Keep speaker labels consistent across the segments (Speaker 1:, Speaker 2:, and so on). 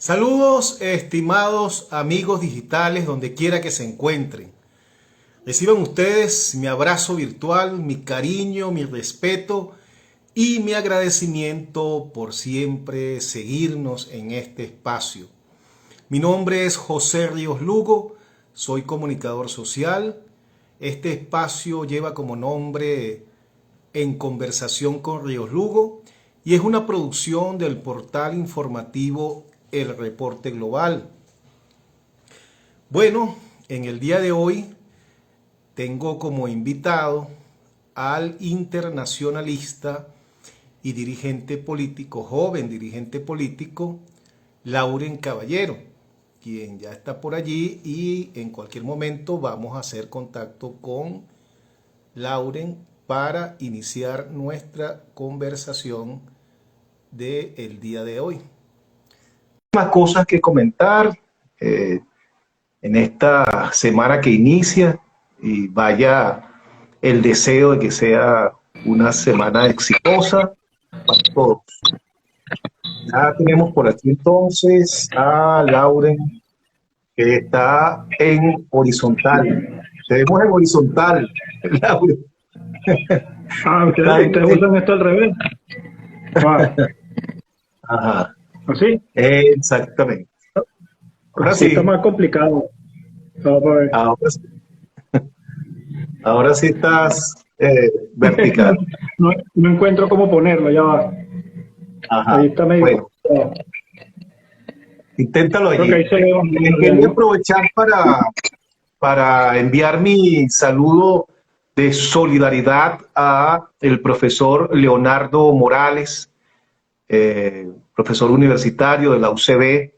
Speaker 1: Saludos, estimados amigos digitales, donde quiera que se encuentren. Reciban ustedes mi abrazo virtual, mi cariño, mi respeto y mi agradecimiento por siempre seguirnos en este espacio. Mi nombre es José Ríos Lugo, soy comunicador social. Este espacio lleva como nombre En Conversación con Ríos Lugo y es una producción del portal informativo El Reporte Global. Bueno, en el día de hoy tengo como invitado al internacionalista y dirigente político, joven dirigente político, Lauren Caballero, quien ya está por allí y en cualquier momento vamos a hacer contacto con Lauren para iniciar nuestra conversación del día de hoy. Más cosas que comentar en esta semana que inicia, y vaya el deseo de que sea una semana exitosa para todos. Ya tenemos por aquí entonces a Lauren, que está en horizontal. Tenemos en horizontal, Lauren.
Speaker 2: Ustedes usan esto al revés.
Speaker 1: Ajá.
Speaker 2: ¿Así?
Speaker 1: Exactamente. Ahora sí.
Speaker 2: Está más complicado.
Speaker 1: Ahora sí estás vertical.
Speaker 2: No encuentro cómo ponerlo, ya va.
Speaker 1: Ajá.
Speaker 2: Ahí está medio.
Speaker 1: Bueno. Inténtalo allí.
Speaker 2: Quería
Speaker 1: Quería aprovechar para enviar mi saludo de solidaridad a el profesor Leonardo Morales, profesor universitario de la UCB,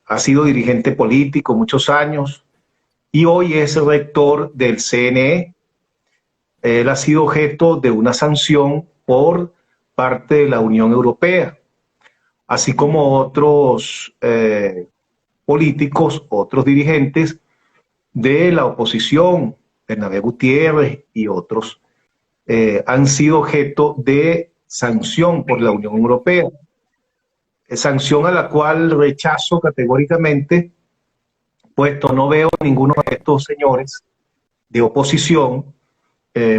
Speaker 1: ha sido dirigente político muchos años y hoy es rector del CNE. Él ha sido objeto de una sanción por parte de la Unión Europea, así como otros políticos, otros dirigentes de la oposición, Bernabé Gutiérrez y otros, han sido objeto de sanción por la Unión Europea, sanción a la cual rechazo categóricamente, puesto no veo ninguno de estos señores de oposición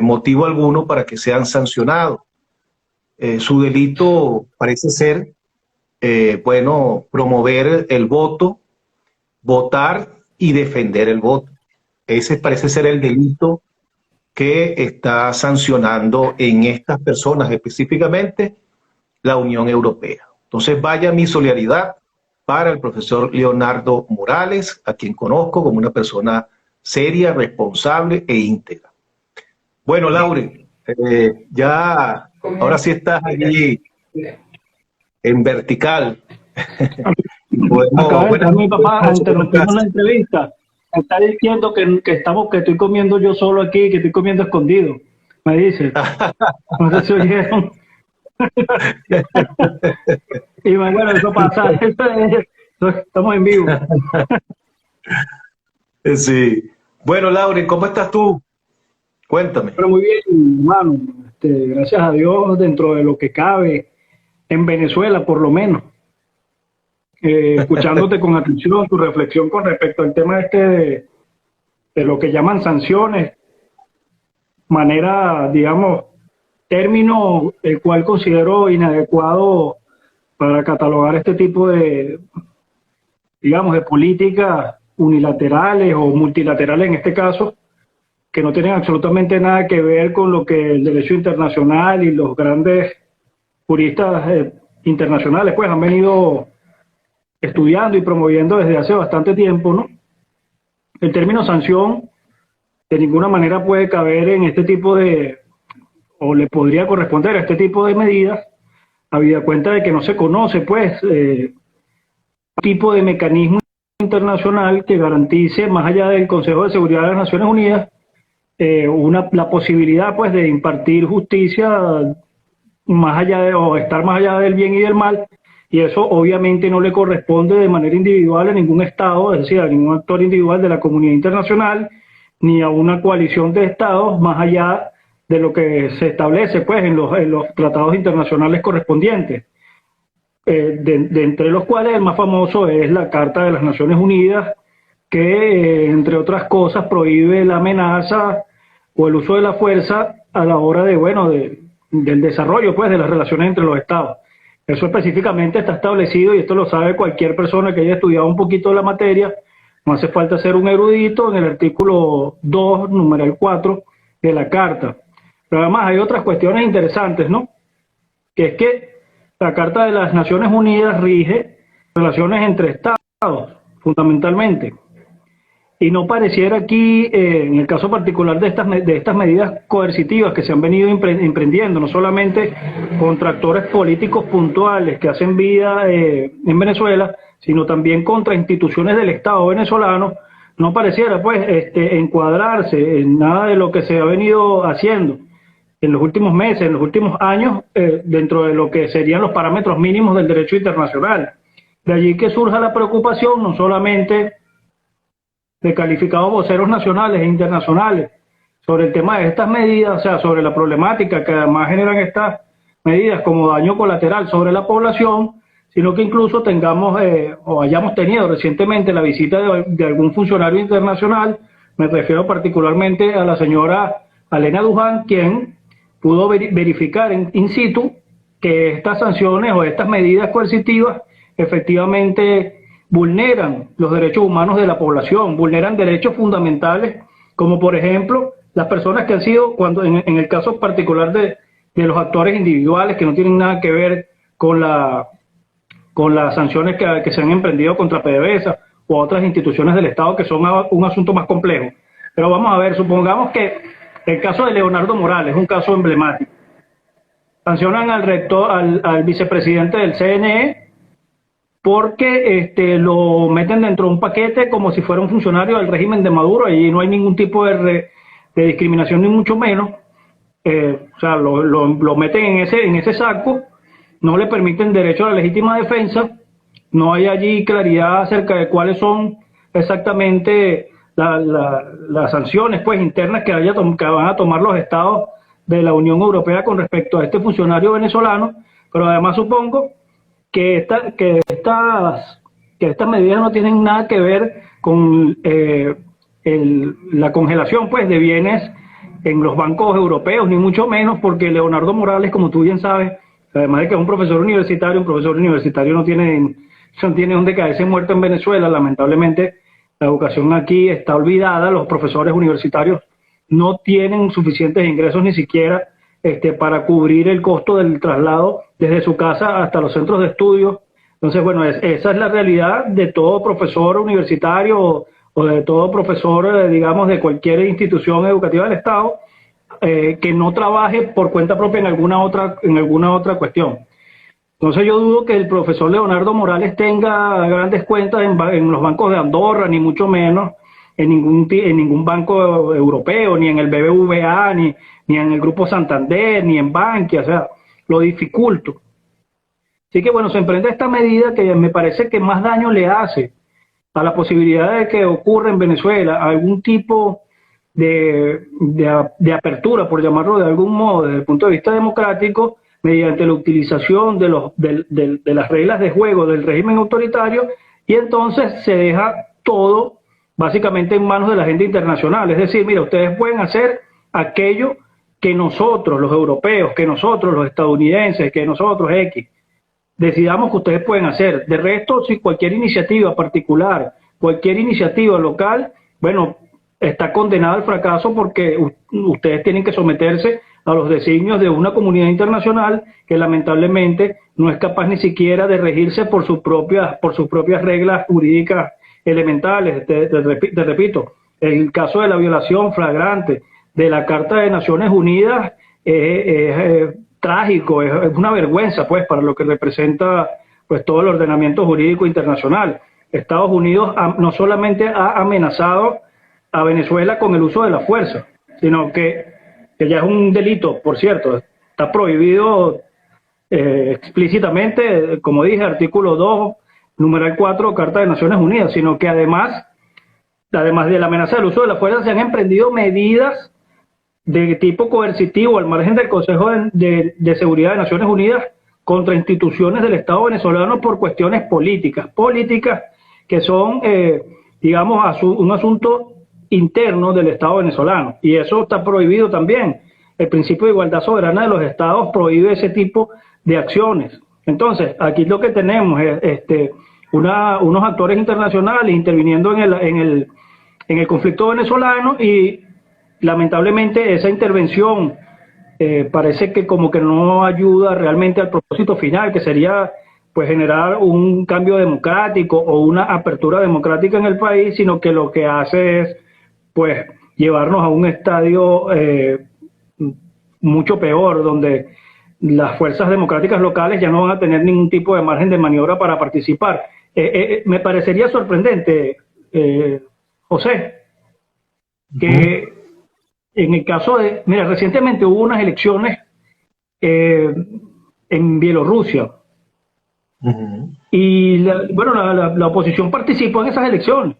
Speaker 1: motivo alguno para que sean sancionados. Su delito parece ser, promover el voto, votar y defender el voto. Ese parece ser el delito que está sancionando en estas personas, específicamente la Unión Europea. Entonces vaya mi solidaridad para el profesor Leonardo Morales, a quien conozco como una persona seria, responsable e íntegra. Bueno, Lauren, ya ahora sí estás allí en vertical.
Speaker 2: Acaba de entrar mi papá, interrumpimos la entrevista. Me está diciendo que estoy comiendo yo solo aquí, que estoy comiendo escondido. Me dice. No sé si oyeron. Y bueno, eso pasa. Estamos en vivo.
Speaker 1: Sí. Bueno, Lauren, ¿cómo estás tú? Cuéntame.
Speaker 2: Pero muy bien, hermano. Gracias a Dios, dentro de lo que cabe, en Venezuela por lo menos. Escuchándote con atención, tu reflexión con respecto al tema de lo que llaman sanciones, manera, digamos, término el cual considero inadecuado para catalogar este tipo de, digamos, de políticas unilaterales o multilaterales en este caso, que no tienen absolutamente nada que ver con lo que el derecho internacional y los grandes juristas internacionales pues han venido estudiando y promoviendo desde hace bastante tiempo, ¿no? El término sanción de ninguna manera puede caber en este tipo de, o le podría corresponder a este tipo de medidas, habida cuenta de que no se conoce, pues, tipo de mecanismo internacional que garantice, más allá del Consejo de Seguridad de las Naciones Unidas, la posibilidad, pues, de impartir justicia más allá o estar más allá del bien y del mal, y eso obviamente no le corresponde de manera individual a ningún Estado, es decir, a ningún actor individual de la comunidad internacional, ni a una coalición de Estados, más allá de lo que se establece, pues, en los tratados internacionales correspondientes, de entre los cuales el más famoso es la Carta de las Naciones Unidas, que, entre otras cosas, prohíbe la amenaza o el uso de la fuerza a la hora del desarrollo, pues, de las relaciones entre los Estados. Eso específicamente está establecido, y esto lo sabe cualquier persona que haya estudiado un poquito la materia. No hace falta ser un erudito, en el artículo 2, numeral 4 de la Carta. Pero además hay otras cuestiones interesantes, ¿no? Que es que la Carta de las Naciones Unidas rige relaciones entre Estados, fundamentalmente. Y no pareciera aquí, en el caso particular de estas medidas coercitivas que se han venido emprendiendo, no solamente contra actores políticos puntuales que hacen vida en Venezuela, sino también contra instituciones del Estado venezolano, no pareciera, pues, encuadrarse en nada de lo que se ha venido haciendo en los últimos meses, en los últimos años, dentro de lo que serían los parámetros mínimos del derecho internacional. De allí que surja la preocupación, no solamente de calificados voceros nacionales e internacionales sobre el tema de estas medidas, o sea, sobre la problemática que además generan estas medidas como daño colateral sobre la población, sino que incluso tengamos o hayamos tenido recientemente la visita de algún funcionario internacional. Me refiero particularmente a la señora Alena Duján, quien pudo verificar in situ que estas sanciones o estas medidas coercitivas efectivamente vulneran los derechos humanos de la población, vulneran derechos fundamentales, como por ejemplo las personas que han sido, cuando en el caso particular de los actores individuales que no tienen nada que ver con las sanciones que se han emprendido contra PDVSA u otras instituciones del Estado, que son un asunto más complejo. Pero vamos a ver, supongamos que el caso de Leonardo Morales es un caso emblemático. Sancionan al rector, al vicepresidente del CNE, porque lo meten dentro de un paquete como si fuera un funcionario del régimen de Maduro, y no hay ningún tipo de discriminación, ni mucho menos. O sea, lo meten en ese saco, no le permiten derecho a la legítima defensa, no hay allí claridad acerca de cuáles son exactamente las sanciones, pues, internas que van a tomar los estados de la Unión Europea con respecto a este funcionario venezolano. Pero además supongo que estas medidas no tienen nada que ver con la congelación, pues, de bienes en los bancos europeos, ni mucho menos, porque Leonardo Morales, como tú bien sabes, además de que es un profesor universitario no tiene donde caerse muerto en Venezuela. Lamentablemente la educación aquí está olvidada, los profesores universitarios no tienen suficientes ingresos ni siquiera para cubrir el costo del traslado desde su casa hasta los centros de estudio. Entonces, bueno, esa es la realidad de todo profesor universitario o de todo profesor, digamos, de cualquier institución educativa del Estado, que no trabaje por cuenta propia en alguna otra cuestión. Entonces yo dudo que el profesor Leonardo Morales tenga grandes cuentas en los bancos de Andorra, ni mucho menos en ningún banco europeo, ni en el BBVA, ni en el Grupo Santander, ni en Bankia. O sea, lo dificulto. Así que bueno, se emprende esta medida que me parece que más daño le hace a la posibilidad de que ocurra en Venezuela algún tipo de apertura, por llamarlo de algún modo, desde el punto de vista democrático, mediante la utilización de las reglas de juego del régimen autoritario, y entonces se deja todo básicamente en manos de la agenda internacional. Es decir, mira, ustedes pueden hacer aquello que nosotros, los europeos, que nosotros, los estadounidenses, que nosotros, decidamos que ustedes pueden hacer. De resto, si cualquier iniciativa particular, cualquier iniciativa local, bueno, está condenada al fracaso, porque ustedes tienen que someterse a los designios de una comunidad internacional que lamentablemente no es capaz ni siquiera de regirse por sus propias reglas jurídicas elementales. Te repito, el caso de la violación flagrante de la Carta de Naciones Unidas trágico, es una vergüenza pues para lo que representa pues todo el ordenamiento jurídico internacional. Estados Unidos no solamente ha amenazado a Venezuela con el uso de la fuerza, sino que ya es un delito, por cierto, está prohibido explícitamente, como dije, artículo 2, numeral 4, Carta de Naciones Unidas, sino que además de la amenaza del uso de la fuerza, se han emprendido medidas de tipo coercitivo al margen del Consejo de Seguridad de Naciones Unidas contra instituciones del Estado venezolano por cuestiones políticas que son, digamos, un asunto interno del Estado venezolano, y eso está prohibido también. El principio de igualdad soberana de los Estados prohíbe ese tipo de acciones. Entonces, aquí lo que tenemos es unos actores internacionales interviniendo en el conflicto venezolano, y lamentablemente esa intervención parece que como que no ayuda realmente al propósito final, que sería pues generar un cambio democrático o una apertura democrática en el país, sino que lo que hace es pues llevarnos a un estadio mucho peor, donde las fuerzas democráticas locales ya no van a tener ningún tipo de margen de maniobra para participar. Me parecería sorprendente, José, que en el caso de, mira, recientemente hubo unas elecciones en Bielorrusia, y la oposición participó en esas elecciones,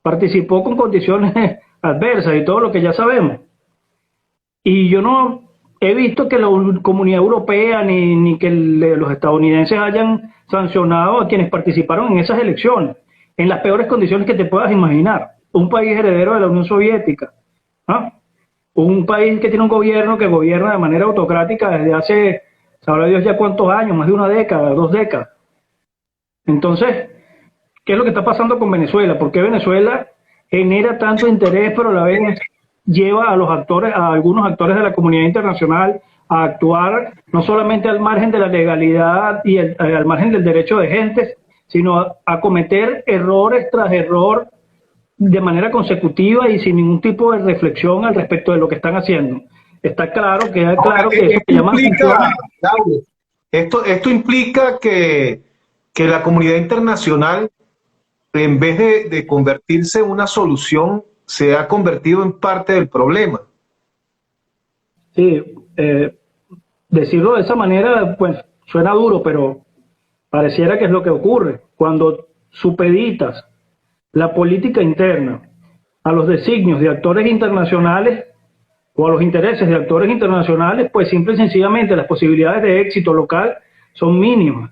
Speaker 2: participó con condiciones adversas y todo lo que ya sabemos. Y yo no he visto que la comunidad europea ni que los estadounidenses hayan sancionado a quienes participaron en esas elecciones, en las peores condiciones que te puedas imaginar. Un país heredero de la Unión Soviética, ¿ah? Un país que tiene un gobierno que gobierna de manera autocrática desde hace, sabrá Dios ya cuántos años, más de una década, 2 décadas. Entonces, ¿qué es lo que está pasando con Venezuela? ¿Por qué Venezuela genera tanto interés, pero a la vez lleva a los actores, a algunos actores de la comunidad internacional, a actuar no solamente al margen de la legalidad y al margen del derecho de gentes, sino a cometer errores tras error de manera consecutiva y sin ningún tipo de reflexión al respecto de lo que están haciendo? Está claro, queda claro que eso se llama
Speaker 1: esto implica que la comunidad internacional, en vez de convertirse en una solución, se ha convertido en parte del problema.
Speaker 2: Sí, decirlo de esa manera pues suena duro, pero pareciera que es lo que ocurre. Cuando supeditas la política interna a los designios de actores internacionales o a los intereses de actores internacionales, pues simple y sencillamente las posibilidades de éxito local son mínimas.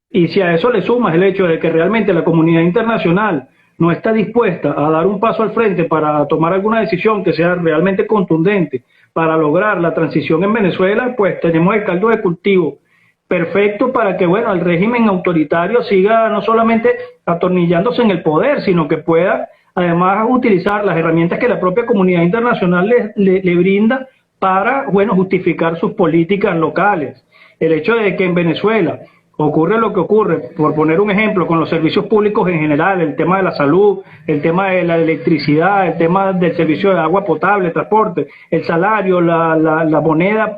Speaker 2: Y si a eso le sumas el hecho de que realmente la comunidad internacional no está dispuesta a dar un paso al frente para tomar alguna decisión que sea realmente contundente para lograr la transición en Venezuela, pues tenemos el caldo de cultivo perfecto para que, bueno, el régimen autoritario siga no solamente atornillándose en el poder, sino que pueda además utilizar las herramientas que la propia comunidad internacional le brinda para, bueno, justificar sus políticas locales. El hecho de que en Venezuela ocurre lo que ocurre, por poner un ejemplo, con los servicios públicos en general, el tema de la salud, el tema de la electricidad, el tema del servicio de agua potable, transporte, el salario, la moneda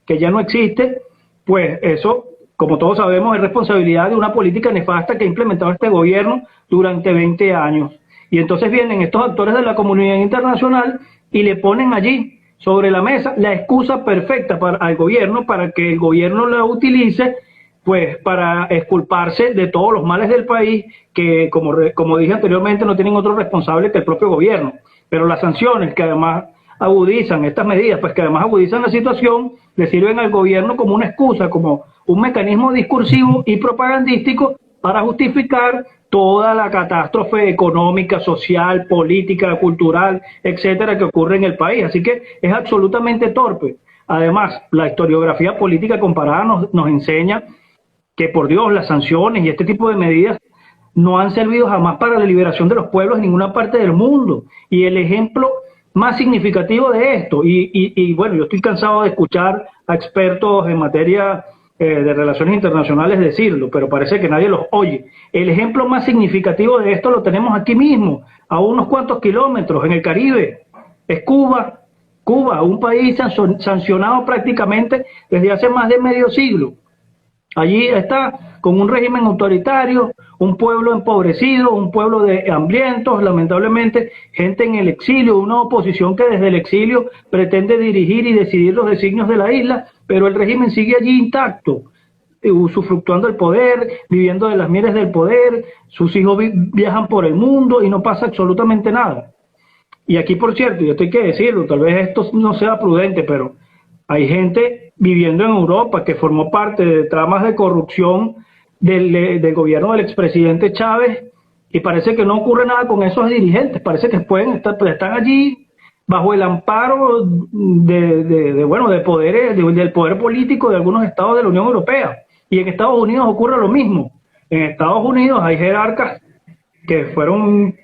Speaker 2: que ya no existe, pues eso, como todos sabemos, es responsabilidad de una política nefasta que ha implementado este gobierno durante 20 años. Y entonces vienen estos actores de la comunidad internacional y le ponen allí sobre la mesa la excusa perfecta al gobierno para que el gobierno la utilice pues para exculparse de todos los males del país que, como dije anteriormente, no tienen otro responsable que el propio gobierno. Pero las sanciones que además agudizan, estas medidas, pues que además agudizan la situación, le sirven al gobierno como una excusa, como un mecanismo discursivo y propagandístico para justificar toda la catástrofe económica, social, política, cultural, etcétera, que ocurre en el país. Así que es absolutamente torpe. Además, la historiografía política comparada nos enseña que, por Dios, las sanciones y este tipo de medidas no han servido jamás para la liberación de los pueblos en ninguna parte del mundo. Y el ejemplo más significativo de esto, y bueno, yo estoy cansado de escuchar a expertos en materia de relaciones internacionales decirlo, pero parece que nadie los oye. El ejemplo más significativo de esto lo tenemos aquí mismo, a unos cuantos kilómetros, en el Caribe. Es Cuba, Cuba, un país sancionado prácticamente desde hace más de medio siglo. Allí está con un régimen autoritario, un pueblo empobrecido, un pueblo de hambrientos, lamentablemente gente en el exilio, una oposición que desde el exilio pretende dirigir y decidir los designios de la isla, pero el régimen sigue allí intacto, usufructuando el poder, viviendo de las mieles del poder, sus hijos viajan por el mundo y no pasa absolutamente nada. Y aquí, por cierto, yo tengo que decirlo, tal vez esto no sea prudente, pero hay gente viviendo en Europa que formó parte de tramas de corrupción del gobierno del expresidente Chávez y parece que no ocurre nada con esos dirigentes, parece que pueden estar, pues están allí bajo el amparo de poderes, del poder político de algunos estados de la Unión Europea. Y en Estados Unidos ocurre lo mismo. En Estados Unidos hay jerarcas que fueron,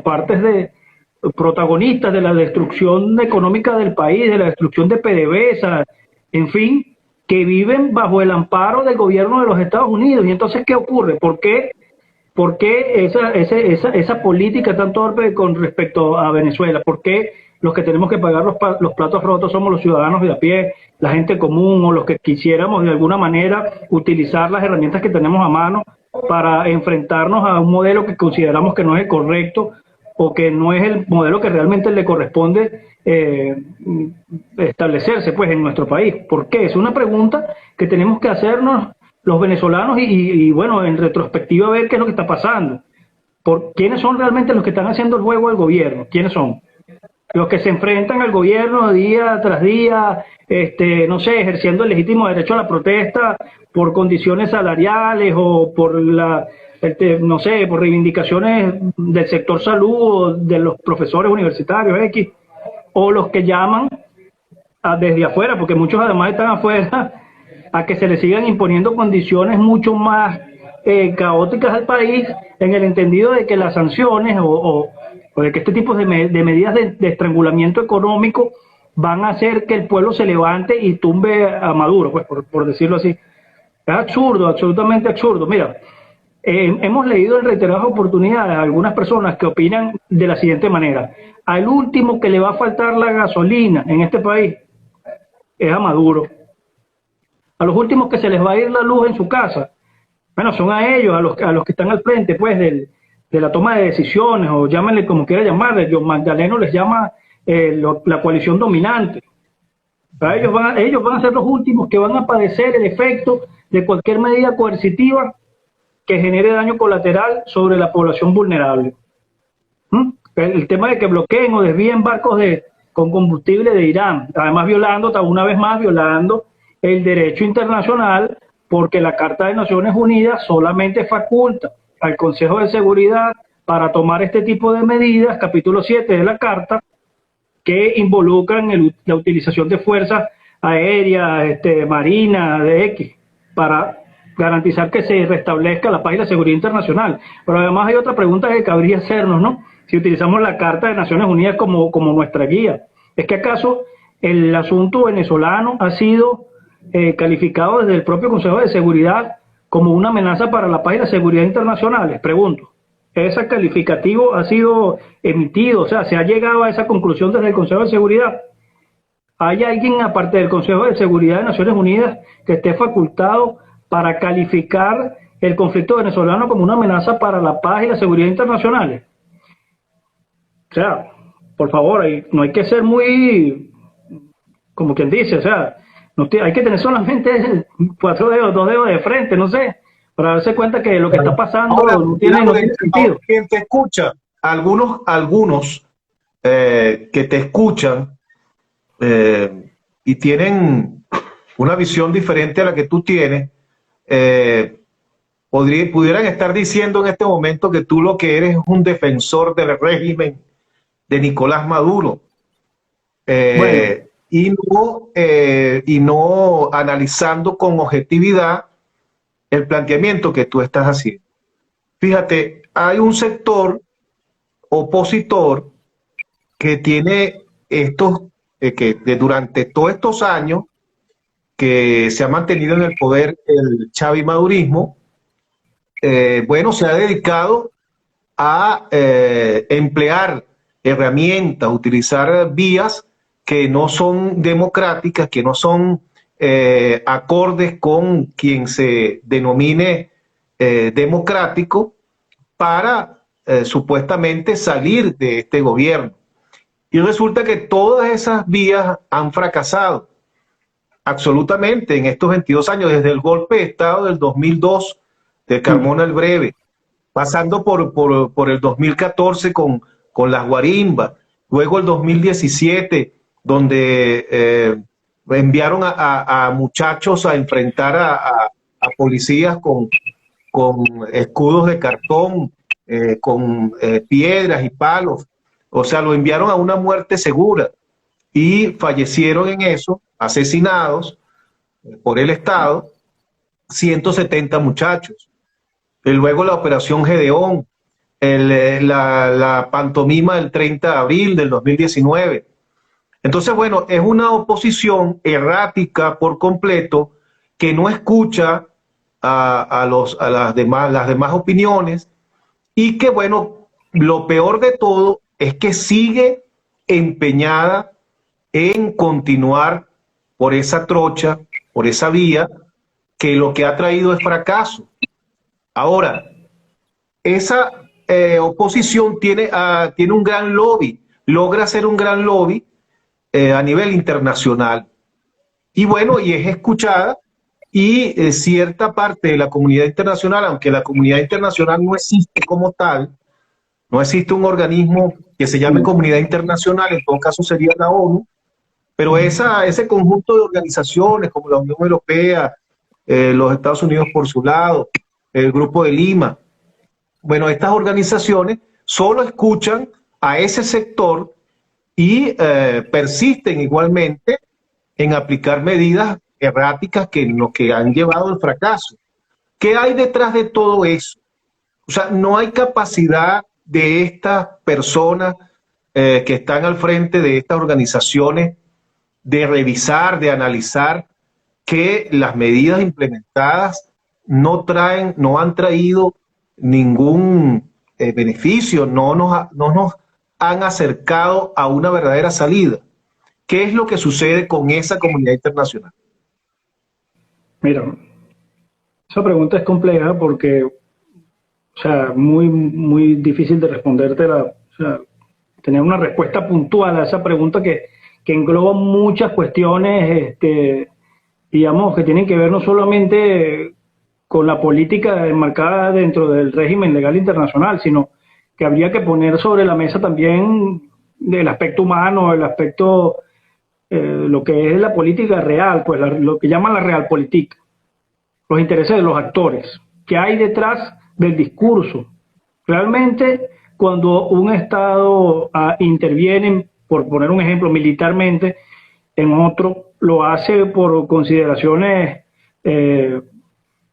Speaker 2: partes de protagonistas de la destrucción económica del país, de la destrucción de PDVSA, en fin, que viven bajo el amparo del gobierno de los Estados Unidos. Y entonces, ¿qué ocurre? ¿Por qué esa política tan torpe con respecto a Venezuela? ¿Por qué los que tenemos que pagar los platos rotos somos los ciudadanos de a pie, la gente común, o los que quisiéramos de alguna manera utilizar las herramientas que tenemos a mano para enfrentarnos a un modelo que consideramos que no es el correcto o que no es el modelo que realmente le corresponde establecerse pues en nuestro país? ¿Por qué? Es una pregunta que tenemos que hacernos los venezolanos y bueno, en retrospectiva ver qué es lo que está pasando. ¿Quiénes son realmente los que están haciendo el juego al gobierno? ¿Quiénes son? Los que se enfrentan al gobierno día tras día, no sé, ejerciendo el legítimo derecho a la protesta por condiciones salariales o por no sé, por reivindicaciones del sector salud o de los profesores universitarios X, o los que llaman desde afuera, porque muchos además están afuera, a que se les sigan imponiendo condiciones mucho más caóticas al país, en el entendido de que las sanciones o de que este tipo de medidas de estrangulamiento económico van a hacer que el pueblo se levante y tumbe a Maduro, pues por decirlo así. Es absurdo, absolutamente absurdo. Mira, hemos leído en reiteradas oportunidades a algunas personas que opinan de la siguiente manera: al último que le va a faltar la gasolina en este país es a Maduro. A los últimos que se les va a ir la luz en su casa, bueno, son a ellos, a los que están al frente pues de la toma de decisiones, o llámenle como quiera llamarle. John Magdaleno les llama la coalición dominante. Ellos van a ser los últimos que van a padecer el efecto de cualquier medida coercitiva que genere daño colateral sobre la población vulnerable. El tema de que bloqueen o desvíen barcos con combustible de Irán, además una vez más violando el derecho internacional, porque la Carta de Naciones Unidas solamente faculta al Consejo de Seguridad para tomar este tipo de medidas, capítulo 7 de la Carta, que involucran la utilización de fuerzas aéreas, marina, de X, para garantizar que se restablezca la paz y la seguridad internacional. Pero además hay otra pregunta que cabría hacernos, ¿no? Si utilizamos la Carta de Naciones Unidas como nuestra guía, ¿es que acaso el asunto venezolano ha sido calificado desde el propio Consejo de Seguridad como una amenaza para la paz y la seguridad internacionales? Pregunto. ¿Ese calificativo ha sido emitido? O sea, ¿se ha llegado a esa conclusión desde el Consejo de Seguridad? ¿Hay alguien, aparte del Consejo de Seguridad de Naciones Unidas, que esté facultado para calificar el conflicto venezolano como una amenaza para la paz y la seguridad internacionales? O sea, por favor, no hay que ser muy, como quien dice, o sea, hay que tener solamente 4 dedos, 2 dedos de frente, no sé, para darse cuenta que lo que está pasando no tiene sentido.
Speaker 1: Quien te escucha, algunos que te escuchan y tienen una visión diferente a la que tú tienes, pudieran estar diciendo en este momento que tú lo que eres es un defensor del régimen de Nicolás Maduro, y no analizando con objetividad el planteamiento que tú estás haciendo. Fíjate, hay un sector opositor que tiene durante todos estos años que se ha mantenido en el poder el chavimadurismo, se ha dedicado a emplear herramientas, utilizar vías que no son democráticas, que no son acordes con quien se denomine democrático, para supuestamente salir de este gobierno. Y resulta que todas esas vías han fracasado absolutamente en estos 22 años, desde el golpe de Estado del 2002 de Carmona el Breve, pasando por el 2014 con las guarimbas, luego el 2017, donde enviaron a muchachos a enfrentar a policías con escudos de cartón, con piedras y palos. O sea, lo enviaron a una muerte segura y fallecieron en eso, asesinados por el Estado, 170 muchachos. Y luego la Operación Gedeón, la pantomima del 30 de abril del 2019. Entonces, bueno, es una oposición errática por completo, que no escucha a las demás opiniones, y que, bueno, lo peor de todo es que sigue empeñada en continuar por esa trocha, por esa vía, que lo que ha traído es fracaso. Ahora, esa oposición tiene un gran lobby, logra hacer un gran lobby a nivel internacional. Y bueno, y es escuchada, y cierta parte de la comunidad internacional, aunque la comunidad internacional no existe como tal, no existe un organismo que se llame comunidad internacional, en todo caso sería la ONU, pero ese conjunto de organizaciones como la Unión Europea, los Estados Unidos por su lado, el Grupo de Lima, bueno, estas organizaciones solo escuchan a ese sector y persisten igualmente en aplicar medidas erráticas que han llevado al fracaso. ¿Qué hay detrás de todo eso? O sea, no hay capacidad de estas personas que están al frente de estas organizaciones de revisar, de analizar que las medidas implementadas no han traído ningún beneficio, no nos han acercado a una verdadera salida. ¿Qué es lo que sucede con esa comunidad internacional?
Speaker 2: Mira, esa pregunta es compleja porque, o sea, muy difícil de respondértela, o sea, tener una respuesta puntual a esa pregunta que engloba muchas cuestiones, digamos, que tienen que ver no solamente con la política enmarcada dentro del régimen legal internacional, sino que habría que poner sobre la mesa también el aspecto humano, el aspecto, lo que es la política real, pues lo que llaman la realpolitik, los intereses de los actores, qué hay detrás del discurso. Realmente, cuando un Estado interviene, por poner un ejemplo, militarmente en otro, lo hace por consideraciones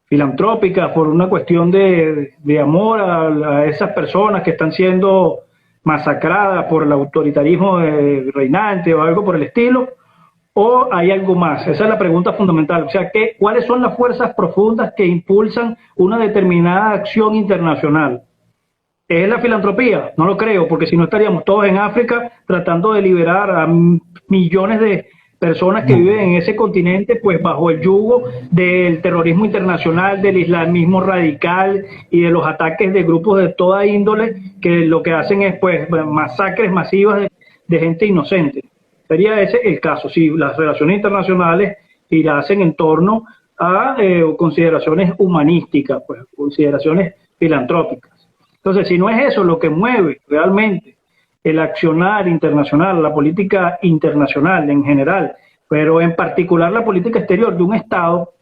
Speaker 2: filantrópicas, por una cuestión de amor a esas personas que están siendo masacradas por el autoritarismo reinante o algo por el estilo, o hay algo más. Esa es la pregunta fundamental. O sea, ¿cuáles son las fuerzas profundas que impulsan una determinada acción internacional? ¿Es la filantropía? No lo creo, porque si no estaríamos todos en África tratando de liberar a millones de personas que viven en ese continente, pues bajo el yugo del terrorismo internacional, del islamismo radical y de los ataques de grupos de toda índole, que lo que hacen es pues masacres masivas de gente inocente. Sería ese el caso, si las relaciones internacionales girasen en torno a consideraciones humanísticas, pues consideraciones filantrópicas. Entonces, si no es eso lo que mueve realmente el accionar internacional, la política internacional en general, pero en particular la política exterior de un Estado,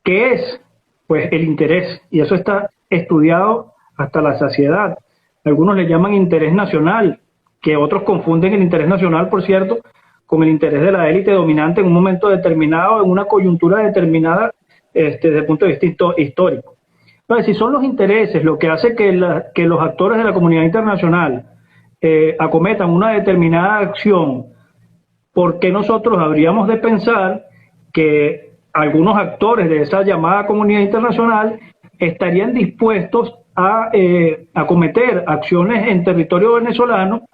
Speaker 2: ¿qué es? Pues el interés, y eso está estudiado hasta la saciedad. Algunos le llaman interés nacional, que otros confunden el interés nacional, por cierto, con el interés de la élite dominante en un momento determinado, en una coyuntura determinada, desde el punto de vista histórico. Entonces, si son los intereses lo que hace que los actores de la comunidad internacional acometan una determinada acción, ¿por qué nosotros habríamos de pensar que algunos actores de esa llamada comunidad internacional estarían dispuestos a acometer acciones en territorio venezolano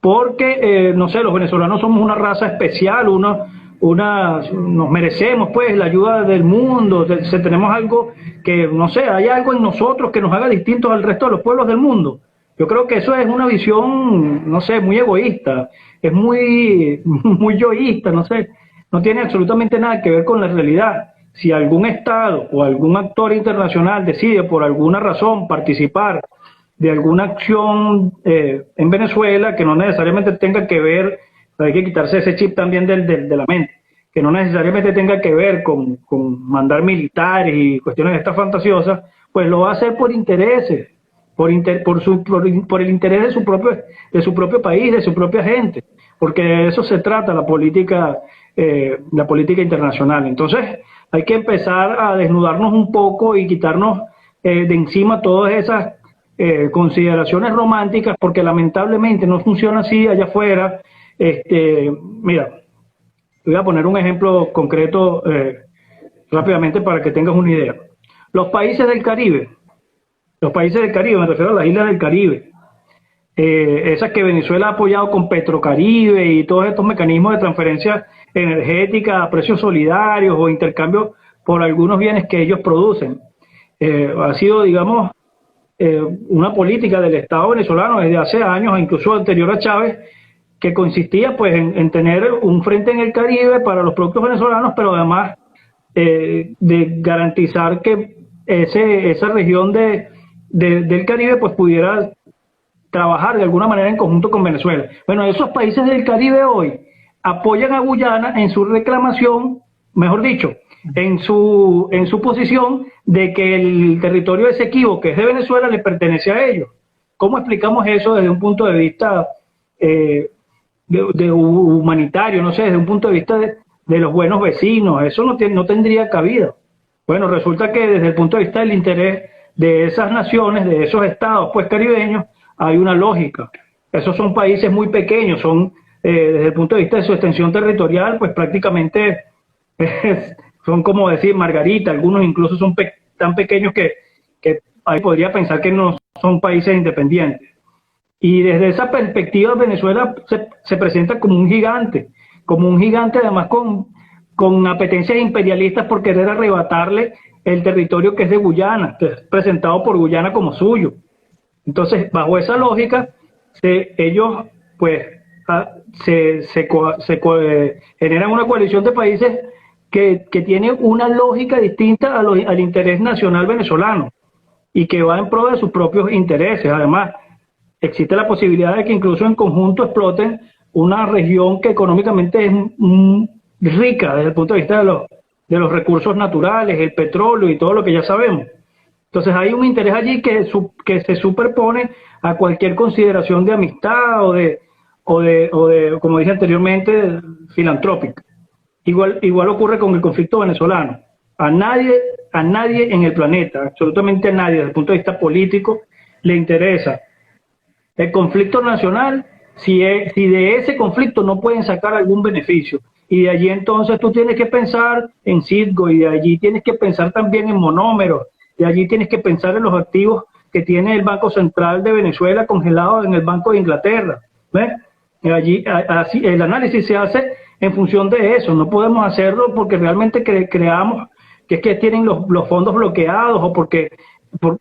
Speaker 2: porque, no sé, los venezolanos somos una raza especial, nos merecemos pues la ayuda del mundo, tenemos algo que, no sé, hay algo en nosotros que nos haga distintos al resto de los pueblos del mundo. Yo creo que eso es una visión, no sé, muy egoísta, es muy yoísta, no sé, no tiene absolutamente nada que ver con la realidad. Si algún Estado o algún actor internacional decide por alguna razón participar de alguna acción en Venezuela, que no necesariamente tenga que ver, hay que quitarse ese chip también de la mente, que no necesariamente tenga que ver con mandar militares y cuestiones de estas fantasiosas, pues lo va a hacer por intereses, por el interés de su propio país, de su propia gente, porque de eso se trata la política internacional. Entonces hay que empezar a desnudarnos un poco y quitarnos de encima todas esas consideraciones románticas, porque lamentablemente no funciona así allá afuera. Mira, te voy a poner un ejemplo concreto rápidamente para que tengas una idea. Los países del Caribe, me refiero a las islas del Caribe, esas que Venezuela ha apoyado con Petrocaribe y todos estos mecanismos de transferencia energética a precios solidarios o intercambio por algunos bienes que ellos producen. Ha sido, digamos, una política del Estado venezolano desde hace años, incluso anterior a Chávez, que consistía pues en tener un frente en el Caribe para los productos venezolanos, pero además de garantizar que esa región del Caribe pues pudiera trabajar de alguna manera en conjunto con Venezuela. Bueno, esos países del Caribe hoy apoyan a Guyana en su reclamación, mejor dicho, en su posición de que el territorio de Esequibo, que es de Venezuela, le pertenece a ellos. ¿Cómo explicamos eso desde un punto de vista de humanitario, no sé, desde un punto de vista de los buenos vecinos? Eso no tendría cabida. Bueno, resulta que desde el punto de vista del interés de esas naciones, de esos estados pues caribeños, hay una lógica. Esos son países muy pequeños, son desde el punto de vista de su extensión territorial, pues prácticamente son como decir Margarita, algunos incluso son tan pequeños que ahí podría pensar que no son países independientes. Y desde esa perspectiva Venezuela se presenta como un gigante además con apetencias imperialistas por querer arrebatarle el territorio que es de Guyana, que es presentado por Guyana como suyo. Entonces, bajo esa lógica, ellos pues generan una coalición de países que tiene una lógica distinta al interés nacional venezolano y que va en pro de sus propios intereses. Además, existe la posibilidad de que incluso en conjunto exploten una región que económicamente es rica desde el punto de vista de los recursos naturales, el petróleo y todo lo que ya sabemos. Entonces hay un interés allí que se superpone a cualquier consideración de amistad o de como dije anteriormente, filantrópica. Igual ocurre con el conflicto venezolano. A nadie en el planeta, absolutamente a nadie, desde el punto de vista político, le interesa el conflicto nacional si de ese conflicto no pueden sacar algún beneficio. Y de allí entonces tú tienes que pensar en Citgo, y de allí tienes que pensar también en monómeros, de allí tienes que pensar en los activos que tiene el Banco Central de Venezuela congelados en el Banco de Inglaterra. ¿Ves? Allí, así, el análisis se hace en función de eso. No podemos hacerlo porque realmente creamos que es que tienen los fondos bloqueados o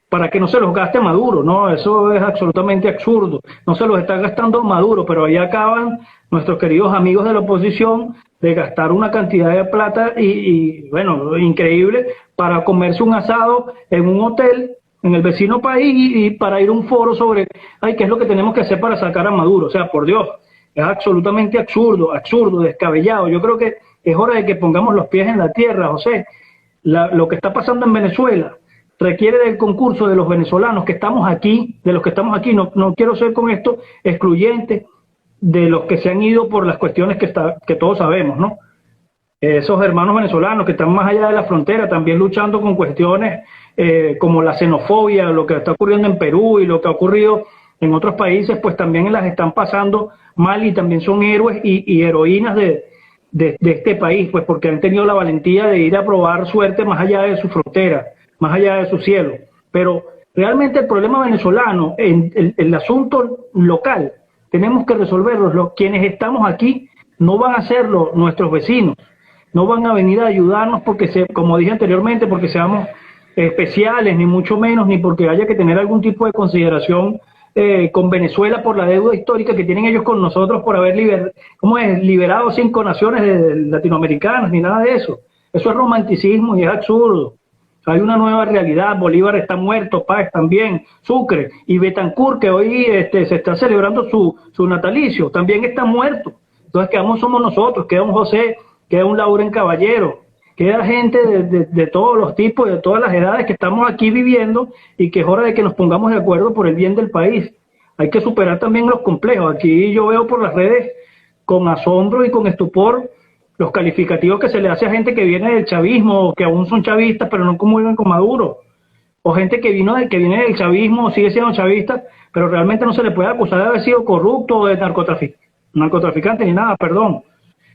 Speaker 2: para que no se los gaste Maduro. No, eso es absolutamente absurdo. No se los está gastando Maduro, pero ahí acaban nuestros queridos amigos de la oposición de gastar una cantidad de plata y bueno, increíble, para comerse un asado en un hotel en el vecino país y para ir a un foro sobre qué es lo que tenemos que hacer para sacar a Maduro. O sea, por Dios, es absolutamente absurdo, descabellado. Yo creo que es hora de que pongamos los pies en la tierra, José. Lo que está pasando en Venezuela requiere del concurso de los venezolanos que estamos aquí, no quiero ser con esto excluyente de los que se han ido por las cuestiones que todos sabemos, ¿no? Esos hermanos venezolanos que están más allá de la frontera también luchando con cuestiones como la xenofobia, lo que está ocurriendo en Perú y lo que ha ocurrido en otros países, pues también las están pasando mal y también son héroes y heroínas de este país, pues porque han tenido la valentía de ir a probar suerte más allá de su frontera, más allá de su cielo. Pero realmente el problema venezolano, el asunto local, tenemos que resolverlos. Quienes estamos aquí no van a ser nuestros vecinos, no van a venir a ayudarnos porque, como dije anteriormente, porque seamos especiales, ni mucho menos, ni porque haya que tener algún tipo de consideración con Venezuela por la deuda histórica que tienen ellos con nosotros por haber liberado 5 naciones latinoamericanas, ni nada de eso. Eso es romanticismo y es absurdo. Hay una nueva realidad. Bolívar está muerto, Páez también, Sucre y Betancourt, que hoy se está celebrando su natalicio, también está muerto. Entonces, quedamos somos nosotros, queda un José, queda un Lauren Caballero, queda gente de todos los tipos y de todas las edades que estamos aquí viviendo, y que es hora de que nos pongamos de acuerdo por el bien del país. Hay que superar también los complejos. Aquí yo veo por las redes con asombro y con estupor los calificativos que se le hace a gente que viene del chavismo, que aún son chavistas, pero no comulgan con Maduro, o gente que viene del chavismo, sigue siendo chavista, pero realmente no se le puede acusar de haber sido corrupto o de narcotraficante ni nada, perdón.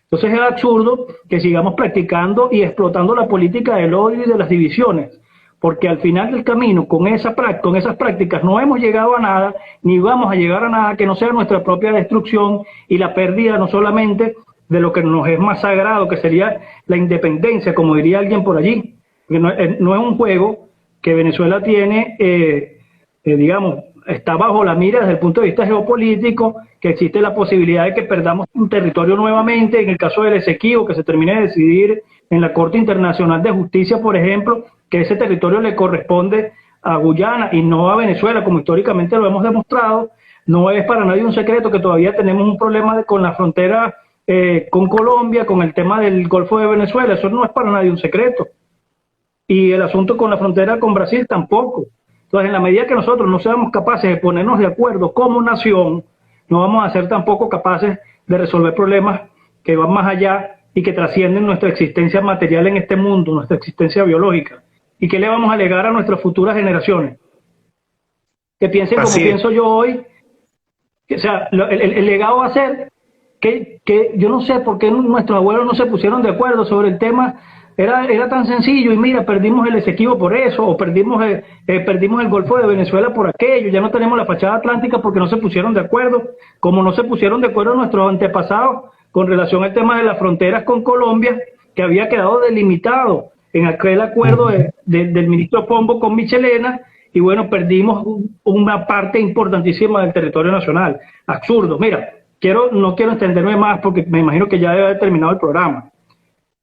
Speaker 2: Entonces es absurdo que sigamos practicando y explotando la política del odio y de las divisiones, porque al final del camino, con esas prácticas, no hemos llegado a nada, ni vamos a llegar a nada que no sea nuestra propia destrucción y la pérdida no solamente de lo que nos es más sagrado, que sería la independencia, como diría alguien por allí. No es un juego que Venezuela tiene, digamos, está bajo la mira desde el punto de vista geopolítico, que existe la posibilidad de que perdamos un territorio nuevamente, en el caso del Esequibo, que se termine de decidir en la Corte Internacional de Justicia, por ejemplo, que ese territorio le corresponde a Guyana y no a Venezuela, como históricamente lo hemos demostrado. No es para nadie un secreto que todavía tenemos un problema con la frontera con Colombia, con el tema del Golfo de Venezuela. Eso no es para nadie un secreto. Y el asunto con la frontera con Brasil tampoco. Entonces, en la medida que nosotros no seamos capaces de ponernos de acuerdo como nación, no vamos a ser tampoco capaces de resolver problemas que van más allá y que trascienden nuestra existencia material en este mundo, nuestra existencia biológica. ¿Y qué le vamos a legar a nuestras futuras generaciones? Que piensen como pienso yo hoy. O sea, el legado va a ser que yo no sé por qué nuestros abuelos no se pusieron de acuerdo sobre el tema. Era tan sencillo, y mira, perdimos el Esequibo por eso, o perdimos el Golfo de Venezuela por aquello, ya no tenemos la fachada atlántica porque no se pusieron de acuerdo, como no se pusieron de acuerdo nuestros antepasados con relación al tema de las fronteras con Colombia, que había quedado delimitado en aquel acuerdo del ministro Pombo con Michelena, y bueno, perdimos una parte importantísima del territorio nacional. Absurdo. Mira, no quiero extenderme más porque me imagino que ya debe haber terminado el programa.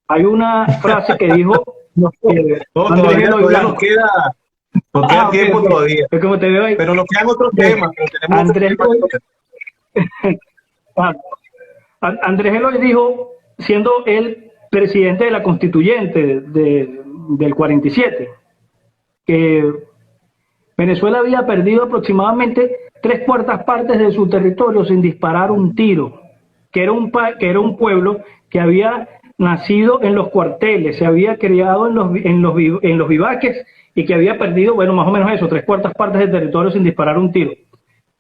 Speaker 2: Hay una frase que dijo
Speaker 1: todavía nos queda tiempo todavía.
Speaker 2: Como te veo ahí,
Speaker 1: pero nos quedan otros temas.
Speaker 2: Andrés Eloy dijo, siendo él presidente de la Constituyente del 47, que Venezuela había perdido aproximadamente 3/4 partes de su territorio sin disparar un tiro, que era un pueblo que había nacido en los cuarteles, se había criado en los vivaques, y que había perdido, bueno, más o menos eso, 3/4 partes del territorio sin disparar un tiro.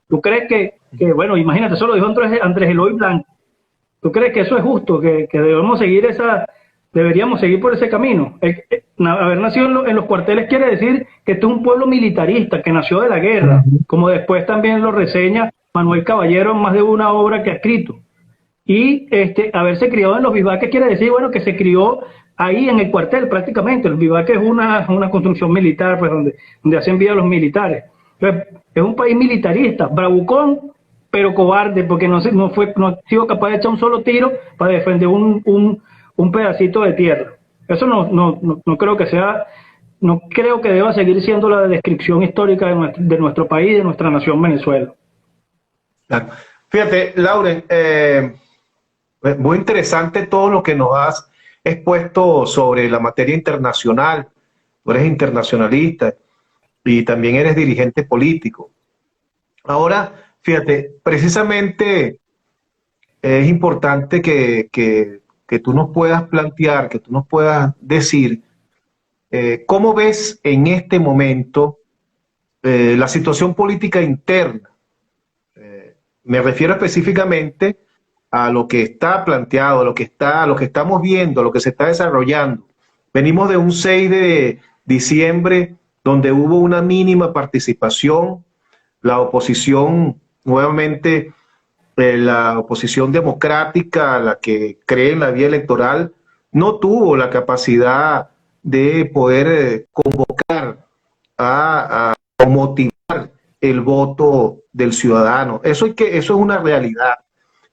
Speaker 2: ¿Tú crees que bueno, imagínate, eso lo dijo Andrés Eloy Blanco? ¿Tú crees que eso es justo, que deberíamos seguir por ese camino? Haber nacido en los cuarteles quiere decir que este es un pueblo militarista, que nació de la guerra, como después también lo reseña Manuel Caballero en más de una obra que ha escrito. Y haberse criado en los vivaques quiere decir, bueno, que se crió ahí en el cuartel prácticamente. El vivaque es una construcción militar, pues, donde hacen vida los militares. Entonces, es un país militarista, bravucón, pero cobarde, porque no ha sido capaz de echar un solo tiro para defender un pedacito de tierra. Eso no creo que sea, no creo que deba seguir siendo la descripción histórica de nuestro país, de nuestra nación Venezuela.
Speaker 1: Claro. Fíjate, Lauren, muy interesante todo lo que nos has expuesto sobre la materia internacional. Tú eres internacionalista y también eres dirigente político. Ahora, fíjate, precisamente es importante que tú nos puedas plantear, que tú nos puedas decir cómo ves en este momento la situación política interna. Me refiero específicamente a lo que está planteado, a lo que estamos viendo, a lo que se está desarrollando. Venimos de un 6 de diciembre donde hubo una mínima participación. La oposición nuevamente la oposición democrática, la que cree en la vía electoral, no tuvo la capacidad de poder convocar o motivar el voto del ciudadano. Eso es una realidad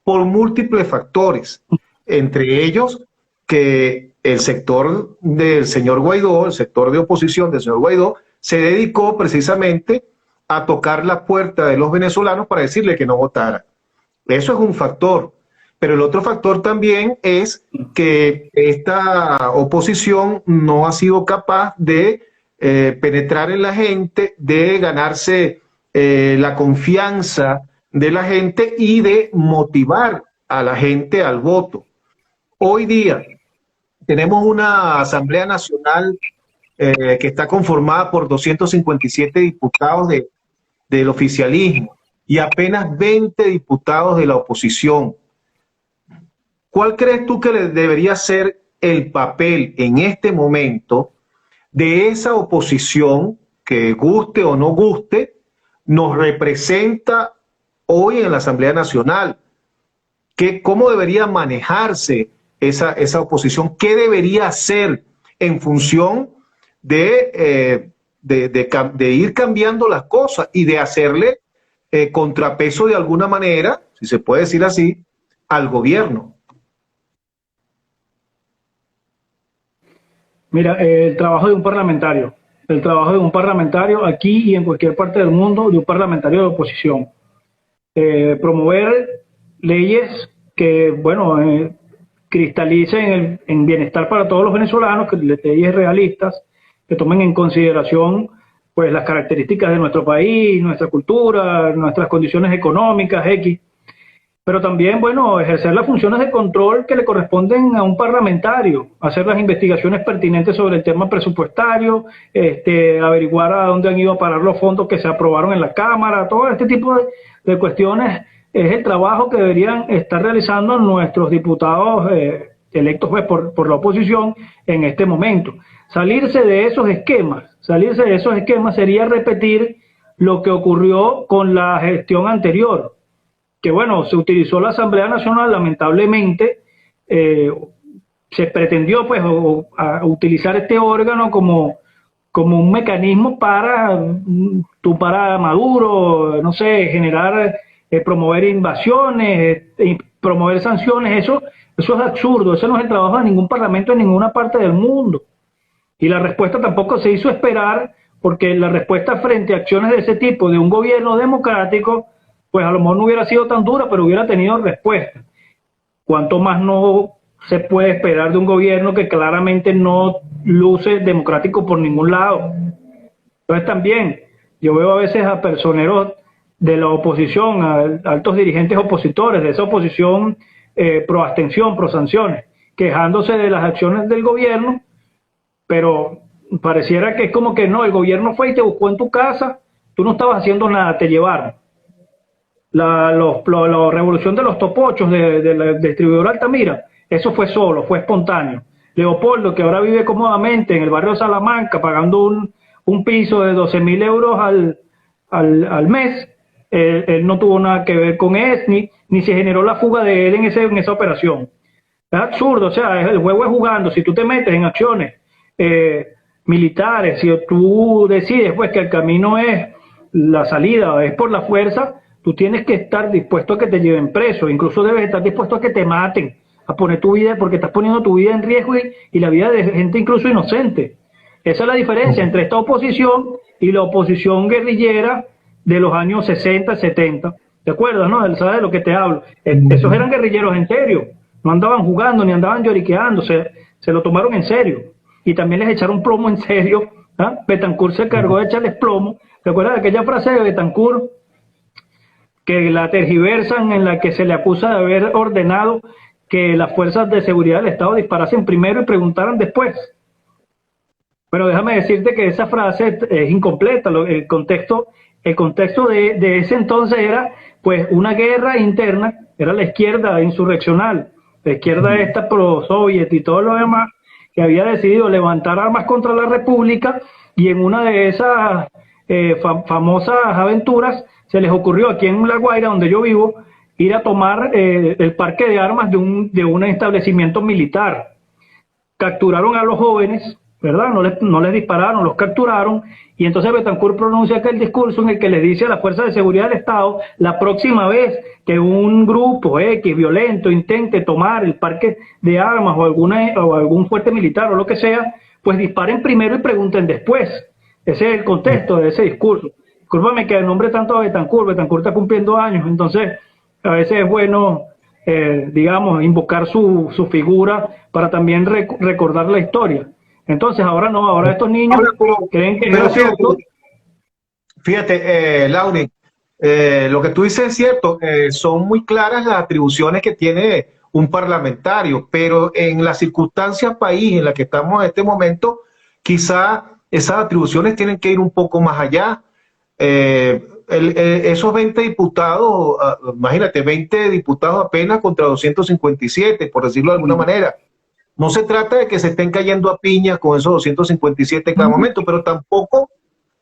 Speaker 1: por múltiples factores, entre ellos que el sector del señor Guaidó, el sector de oposición del señor Guaidó, se dedicó precisamente a tocar la puerta de los venezolanos para decirle que no votaran. Eso es un factor. Pero el otro factor también es que esta oposición no ha sido capaz de penetrar en la gente, de ganarse la confianza de la gente y de motivar a la gente al voto. Hoy día tenemos una Asamblea Nacional que está conformada por 257 diputados del oficialismo y apenas 20 diputados de la oposición. ¿Cuál crees tú que debería ser el papel en este momento de esa oposición que, guste o no guste, nos representa hoy en la Asamblea Nacional? ¿Cómo debería manejarse esa oposición? ¿Qué debería hacer en función de ir cambiando las cosas y de hacerle contrapeso de alguna manera, si se puede decir así, al gobierno?
Speaker 2: Mira, el trabajo de un parlamentario aquí y en cualquier parte del mundo, de un parlamentario de oposición, promover leyes que, bueno, cristalicen en bienestar para todos los venezolanos, que leyes realistas, que tomen en consideración pues las características de nuestro país, nuestra cultura, nuestras condiciones económicas, X. Pero también, bueno, ejercer las funciones de control que le corresponden a un parlamentario, hacer las investigaciones pertinentes sobre el tema presupuestario, averiguar a dónde han ido a parar los fondos que se aprobaron en la Cámara, todo este tipo de cuestiones es el trabajo que deberían estar realizando nuestros diputados electos pues, por la oposición en este momento. Salirse de esos esquemas sería repetir lo que ocurrió con la gestión anterior, que bueno, se utilizó la Asamblea Nacional, lamentablemente, se pretendió pues a utilizar este órgano como un mecanismo para Maduro, no sé, generar, promover invasiones, promover sanciones. Eso es absurdo, eso no es el trabajo de ningún parlamento en ninguna parte del mundo. Y la respuesta tampoco se hizo esperar, porque la respuesta frente a acciones de ese tipo de un gobierno democrático, pues a lo mejor no hubiera sido tan dura, pero hubiera tenido respuesta. Cuanto más no se puede esperar de un gobierno que claramente no luce democrático por ningún lado. Entonces también, yo veo a veces a personeros de la oposición, a altos dirigentes opositores de esa oposición pro abstención, pro sanciones, quejándose de las acciones del gobierno, pero pareciera que es como que no, el gobierno fue y te buscó en tu casa, tú no estabas haciendo nada, te llevaron. La revolución de los topochos del distribuidor Altamira, eso fue solo, fue espontáneo. Leopoldo, que ahora vive cómodamente en el barrio de Salamanca, pagando un piso de 12.000 euros al mes, él no tuvo nada que ver con eso, ni se generó la fuga de él en esa operación. Es absurdo, o sea, el juego es jugando. Si tú te metes en acciones militares, si tú decides pues que el camino es la salida, es por la fuerza, tú tienes que estar dispuesto a que te lleven preso, incluso debes estar dispuesto a que te maten, a poner tu vida, porque estás poniendo tu vida en riesgo y la vida de gente incluso inocente. Esa es la diferencia entre esta oposición y la oposición guerrillera de los años 60, 70. ¿Te acuerdas, no? ¿Sabes de lo que te hablo? Esos eran guerrilleros en serio, no andaban jugando ni andaban lloriqueando, se lo tomaron en serio. Y también les echaron plomo en serio. Betancourt se cargó de echarles plomo. ¿Te acuerdas de aquella frase de Betancourt? Que la tergiversan, en la que se le acusa de haber ordenado que las fuerzas de seguridad del Estado disparasen primero y preguntaran después. Pero déjame decirte que esa frase es incompleta. El contexto de ese entonces era pues una guerra interna, era la izquierda insurreccional, la izquierda esta pro-soviet y todo lo demás, que había decidido levantar armas contra la República, y en una de esas famosas aventuras se les ocurrió aquí en La Guaira, donde yo vivo, ir a tomar el parque de armas de un establecimiento militar. Capturaron a los jóvenes, ¿verdad? No les dispararon, los capturaron, y entonces Betancur pronuncia aquel discurso en el que le dice a las fuerzas de seguridad del Estado: la próxima vez que un grupo X violento intente tomar el parque de armas o algún fuerte militar o lo que sea, pues disparen primero y pregunten después. Ese es el contexto de ese discurso. Discúlpame que nombre tanto a Betancur está cumpliendo años, entonces a veces es bueno, digamos, invocar su figura para también recordar la historia. Entonces ahora no, ahora estos niños creen que es cierto.
Speaker 1: Fíjate, Lauri, lo que tú dices es cierto, son muy claras las atribuciones que tiene un parlamentario, pero en las circunstancias país en la que estamos en este momento, quizá esas atribuciones tienen que ir un poco más allá. Esos 20 diputados, imagínate, 20 diputados apenas contra 257, por decirlo de alguna manera. No se trata de que se estén cayendo a piñas con esos 257 en cada momento, pero tampoco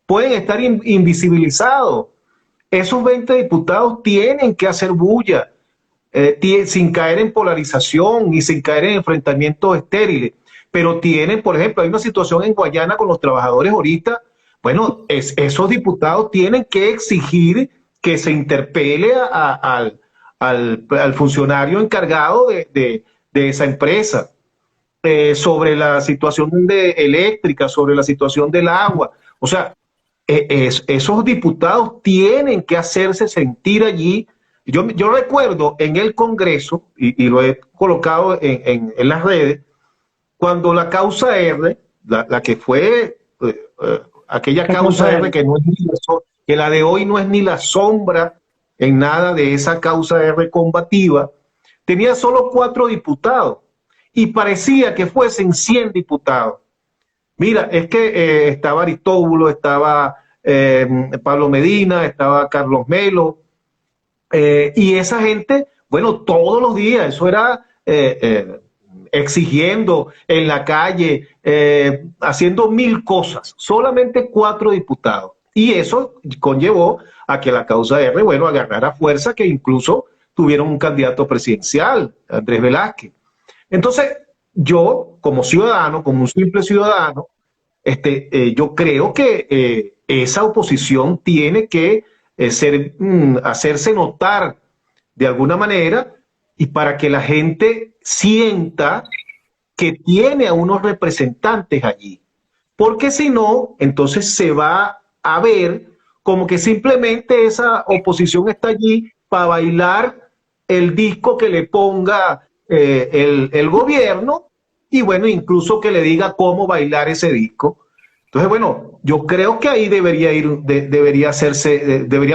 Speaker 1: pueden estar invisibilizados. Esos 20 diputados tienen que hacer bulla, sin caer en polarización y sin caer en enfrentamientos estériles. Pero tienen, por ejemplo, hay una situación en Guayana con los trabajadores ahorita. Bueno, esos diputados tienen que exigir que se interpele al funcionario encargado de esa empresa, sobre la situación eléctrica, sobre la situación del agua. O sea, esos diputados tienen que hacerse sentir allí. Yo recuerdo en el Congreso, y lo he colocado en las redes, cuando la causa R, la que fue aquella causa R que no es que la de hoy no es ni la sombra en nada de esa causa R combativa, tenía solo 4 diputados y parecía que fuesen 100 diputados. Mira, es que estaba Aristóbulo, estaba Pablo Medina, estaba Carlos Melo, y esa gente, bueno, todos los días, eso era exigiendo en la calle, haciendo 1000 cosas, solamente 4 diputados. Y eso conllevó a que la causa R, bueno, agarrara fuerza, que incluso tuvieron un candidato presidencial, Andrés Velázquez. Entonces, yo, como ciudadano, como un simple ciudadano, yo creo que esa oposición tiene que hacerse notar de alguna manera, y para que la gente sienta que tiene a unos representantes allí. Porque si no, entonces se va a ver como que simplemente esa oposición está allí para bailar el disco que le ponga el gobierno, y bueno, incluso que le diga cómo bailar ese disco. Entonces, bueno, yo creo que ahí debería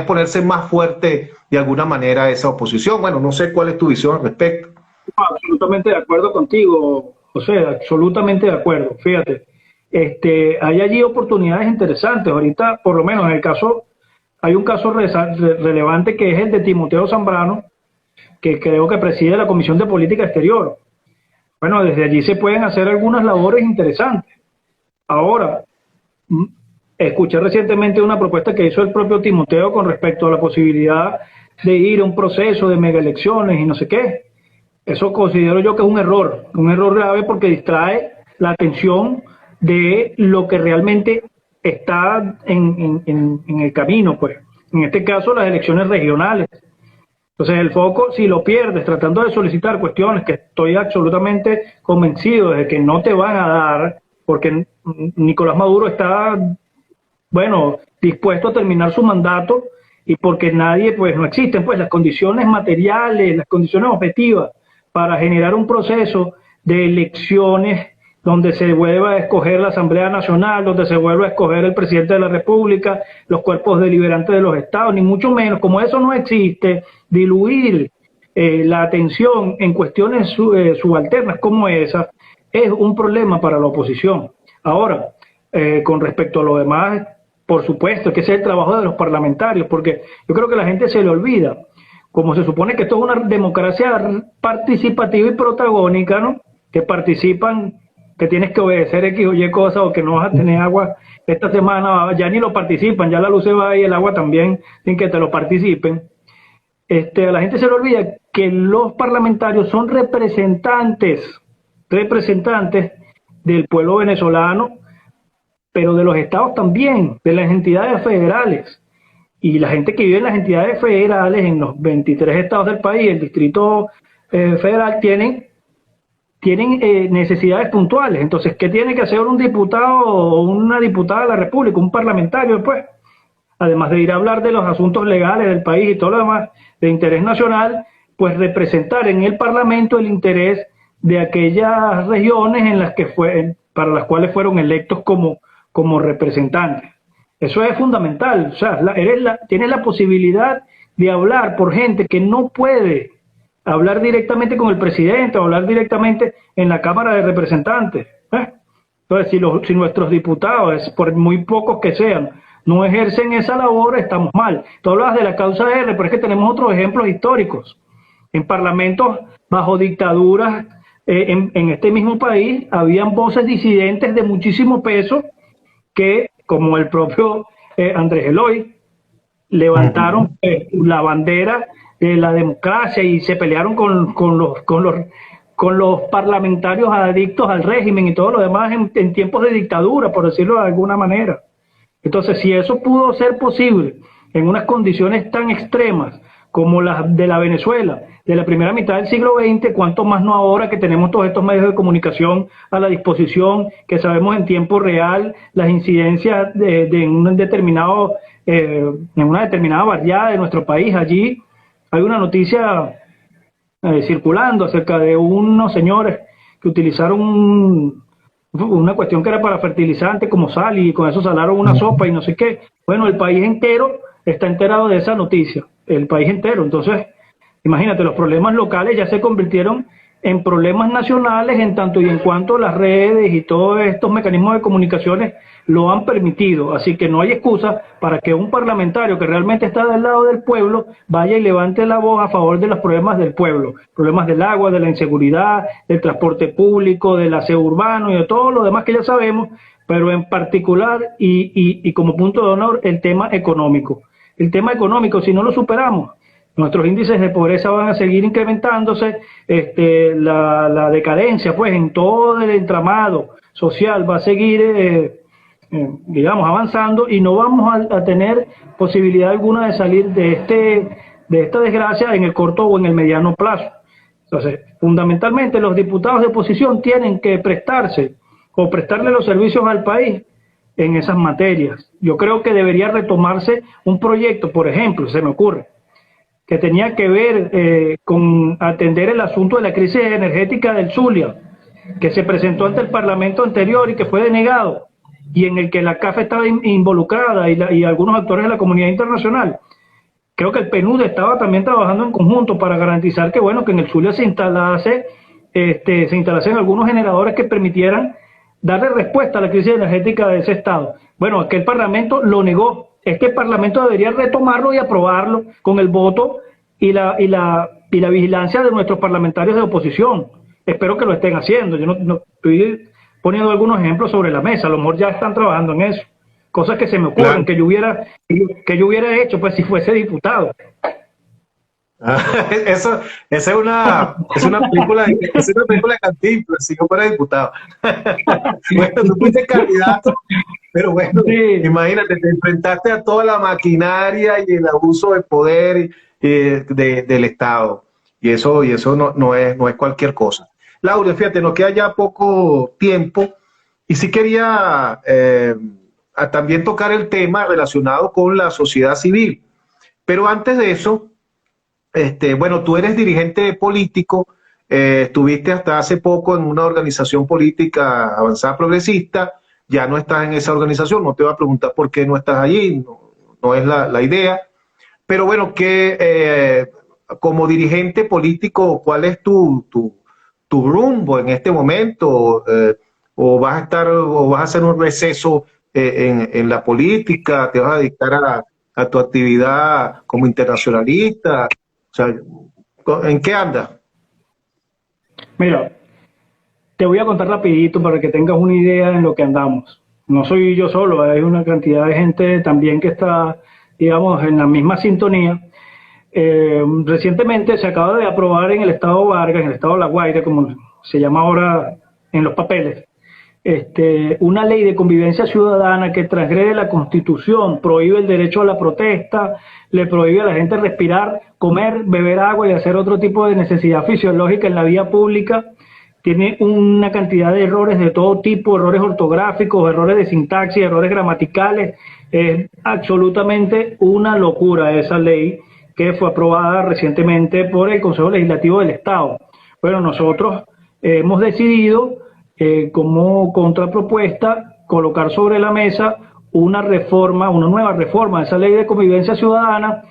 Speaker 1: ponerse más fuerte de alguna manera esa oposición. Bueno, no sé cuál es tu visión al respecto.
Speaker 2: Absolutamente de acuerdo contigo, José, absolutamente de acuerdo. Fíjate, hay allí oportunidades interesantes. Ahorita, por lo menos en el caso, hay un caso relevante que es el de Timoteo Zambrano, que creo que preside la Comisión de Política Exterior. Bueno, desde allí se pueden hacer algunas labores interesantes. Ahora, escuché recientemente una propuesta que hizo el propio Timoteo con respecto a la posibilidad de ir a un proceso de mega elecciones y no sé qué. Eso considero yo que es un error grave, porque distrae la atención de lo que realmente está en el camino, pues. En este caso, las elecciones regionales. Entonces, el foco, si lo pierdes tratando de solicitar cuestiones que estoy absolutamente convencido de que no te van a dar, porque Nicolás Maduro está, bueno, dispuesto a terminar su mandato, y porque nadie, pues no existen pues las condiciones materiales, las condiciones objetivas para generar un proceso de elecciones donde se vuelva a escoger la Asamblea Nacional, donde se vuelva a escoger el presidente de la República, los cuerpos deliberantes de los estados, ni mucho menos. Como eso no existe, diluir la atención en cuestiones subalternas como esa es un problema para la oposición. Ahora, con respecto a lo demás, por supuesto que ese es el trabajo de los parlamentarios, porque yo creo que la gente se le olvida, como se supone que esto es una democracia participativa y protagónica, ¿no? Que participan, que tienes que obedecer X o Y cosas, o que no vas a tener agua esta semana, ya ni lo participan, ya la luz se va y el agua también, sin que te lo participen. a la gente se le olvida que los parlamentarios son representantes del pueblo venezolano, pero de los estados también, de las entidades federales. Y la gente que vive en las entidades federales, en los 23 estados del país, el Distrito Federal, tienen necesidades puntuales. Entonces, ¿qué tiene que hacer un diputado o una diputada de la República, un parlamentario, pues? Además de ir a hablar de los asuntos legales del país y todo lo demás de interés nacional, pues representar en el Parlamento el interés de aquellas regiones en las que para las cuales fueron electos como representantes. Eso es fundamental. O sea, tienes la posibilidad de hablar por gente que no puede hablar directamente con el presidente o hablar directamente en la Cámara de Representantes. Entonces, si nuestros diputados, por muy pocos que sean, no ejercen esa labor, estamos mal. Tú hablas de la causa R, pero es que tenemos otros ejemplos históricos. En parlamentos bajo dictaduras, en este mismo país, habían voces disidentes de muchísimo peso que, como el propio Andrés Eloy, levantaron la bandera de la democracia y se pelearon con los parlamentarios adictos al régimen y todo lo demás en tiempos de dictadura, por decirlo de alguna manera. Entonces, si eso pudo ser posible en unas condiciones tan extremas como las de la Venezuela, de la primera mitad del siglo XX, cuánto más no ahora que tenemos todos estos medios de comunicación a la disposición, que sabemos en tiempo real las incidencias de una determinada barriada de nuestro país. Allí hay una noticia circulando acerca de unos señores que utilizaron una cuestión que era para fertilizante como sal y con eso salaron una sopa y no sé qué. Bueno, el país entero está enterado de esa noticia, el país entero. Entonces, imagínate, los problemas locales ya se convirtieron en problemas nacionales en tanto y en cuanto las redes y todos estos mecanismos de comunicaciones lo han permitido. Así que no hay excusa para que un parlamentario que realmente está del lado del pueblo vaya y levante la voz a favor de los problemas del pueblo, problemas del agua, de la inseguridad, del transporte público, del aseo urbano y de todo lo demás que ya sabemos, pero en particular y como punto de honor el tema económico. El tema económico, si no lo superamos, nuestros índices de pobreza van a seguir incrementándose, la decadencia pues en todo el entramado social va a seguir digamos avanzando y no vamos a tener posibilidad alguna de salir de esta desgracia en el corto o en el mediano plazo. Entonces, fundamentalmente los diputados de oposición tienen que prestarle los servicios al país en esas materias. Yo creo que debería retomarse un proyecto, por ejemplo, se me ocurre, que tenía que ver con atender el asunto de la crisis energética del Zulia, que se presentó ante el Parlamento anterior y que fue denegado, y en el que la CAF estaba involucrada y algunos actores de la comunidad internacional. Creo que el PNUD estaba también trabajando en conjunto para garantizar que, bueno, que en el Zulia se instalasen algunos generadores que permitieran darle respuesta a la crisis energética de ese estado. Bueno, aquel Parlamento lo negó. Este Parlamento debería retomarlo y aprobarlo con el voto y la vigilancia de nuestros parlamentarios de oposición. Espero que lo estén haciendo. Yo no estoy poniendo algunos ejemplos sobre la mesa. A lo mejor ya están trabajando en eso. Cosas que se me ocurren, claro, que yo hubiera hecho pues si fuese diputado.
Speaker 1: Esa es una película de Cantinflas, si yo fuera diputado. Bueno, tú fuiste candidato, pero bueno, sí. Imagínate, te enfrentaste a toda la maquinaria y el abuso de poder del Estado. Y eso no es cualquier cosa. Laura, fíjate, nos queda ya poco tiempo y sí quería también tocar el tema relacionado con la sociedad civil. Pero antes de eso, bueno, tú eres dirigente político, estuviste hasta hace poco en una organización política avanzada progresista, ya no estás en esa organización, no te voy a preguntar por qué no estás allí, no es la idea, pero bueno, como dirigente político, ¿cuál es tu rumbo en este momento? ¿O vas a hacer un receso en la política? ¿Te vas a dedicar a tu actividad como internacionalista? O sea, ¿en qué anda?
Speaker 2: Mira, te voy a contar rapidito para que tengas una idea en lo que andamos. No soy yo solo, hay una cantidad de gente también que está, digamos, en la misma sintonía. Recientemente se acaba de aprobar en el estado Vargas, en el estado La Guaira, como se llama ahora en los papeles, una ley de convivencia ciudadana que transgrede la Constitución, prohíbe el derecho a la protesta, le prohíbe a la gente respirar, comer, beber agua y hacer otro tipo de necesidad fisiológica en la vía pública. Tiene una cantidad de errores de todo tipo, errores ortográficos, errores de sintaxis, errores gramaticales. Es absolutamente una locura esa ley que fue aprobada recientemente por el Consejo Legislativo del Estado. Bueno, nosotros hemos decidido como contrapropuesta colocar sobre la mesa una nueva reforma de esa ley de convivencia ciudadana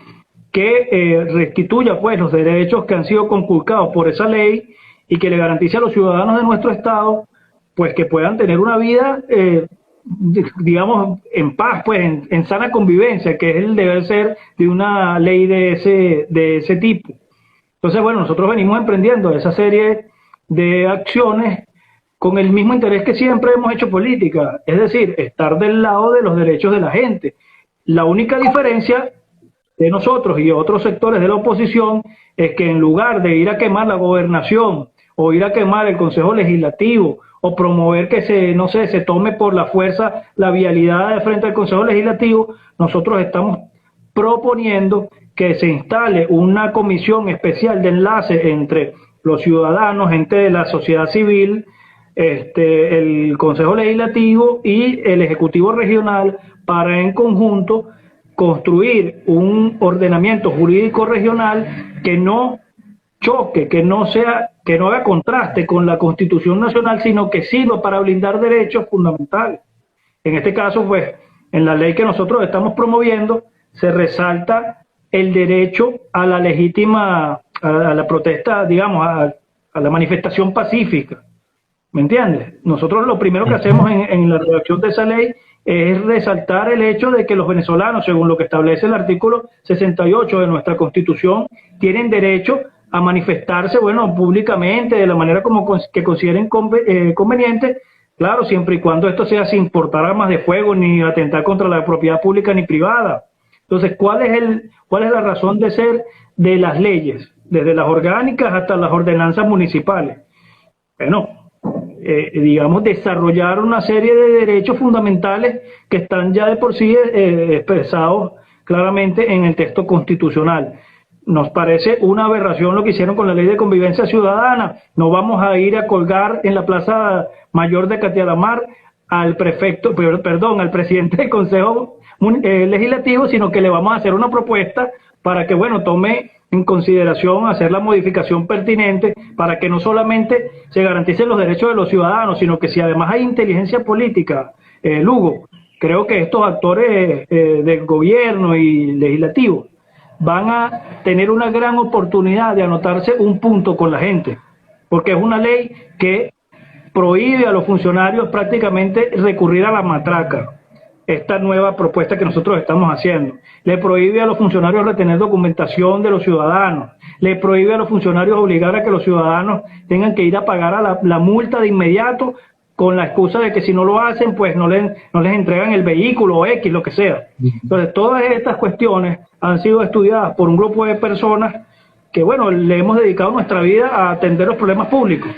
Speaker 2: que restituya pues los derechos que han sido conculcados por esa ley y que le garantice a los ciudadanos de nuestro estado pues que puedan tener una vida digamos en paz, pues en sana convivencia, que es el deber ser de una ley de ese tipo. Entonces, bueno, nosotros venimos emprendiendo esa serie de acciones con el mismo interés que siempre hemos hecho política, es decir, estar del lado de los derechos de la gente. La única diferencia de nosotros y otros sectores de la oposición es que en lugar de ir a quemar la gobernación o ir a quemar el Consejo Legislativo o promover que se tome por la fuerza la vialidad de frente al Consejo Legislativo, nosotros estamos proponiendo que se instale una comisión especial de enlace entre los ciudadanos, gente de la sociedad civil, el Consejo Legislativo y el Ejecutivo Regional para en conjunto construir un ordenamiento jurídico regional que no choque, que no haga contraste con la Constitución Nacional, sino que sirva para blindar derechos fundamentales. En este caso, pues, en la ley que nosotros estamos promoviendo, se resalta el derecho a la legítima, a la protesta, digamos, a la manifestación pacífica. ¿Me entiendes? Nosotros lo primero que hacemos en la redacción de esa ley es resaltar el hecho de que los venezolanos, según lo que establece el artículo 68 de nuestra Constitución, tienen derecho a manifestarse, bueno, públicamente, de la manera que consideren conveniente, claro, siempre y cuando esto sea sin portar armas de fuego, ni atentar contra la propiedad pública ni privada. Entonces, ¿cuál es la razón de ser de las leyes, desde las orgánicas hasta las ordenanzas municipales? Bueno, digamos, desarrollar una serie de derechos fundamentales que están ya de por sí expresados claramente en el texto constitucional. Nos parece una aberración lo que hicieron con la ley de convivencia ciudadana. No vamos a ir a colgar en la Plaza Mayor de Catialamar al presidente del Consejo Legislativo, sino que le vamos a hacer una propuesta para que, bueno, tome en consideración hacer la modificación pertinente para que no solamente se garanticen los derechos de los ciudadanos, sino que si además hay inteligencia política, Lugo, creo que estos actores del gobierno y legislativo van a tener una gran oportunidad de anotarse un punto con la gente, porque es una ley que prohíbe a los funcionarios prácticamente recurrir a la matraca. Esta nueva propuesta que nosotros estamos haciendo le prohíbe a los funcionarios retener documentación de los ciudadanos, le prohíbe a los funcionarios obligar a que los ciudadanos tengan que ir a pagar la multa de inmediato con la excusa de que si no lo hacen, pues no les entregan el vehículo o X, lo que sea. Entonces, todas estas cuestiones han sido estudiadas por un grupo de personas que, bueno, le hemos dedicado nuestra vida a atender los problemas públicos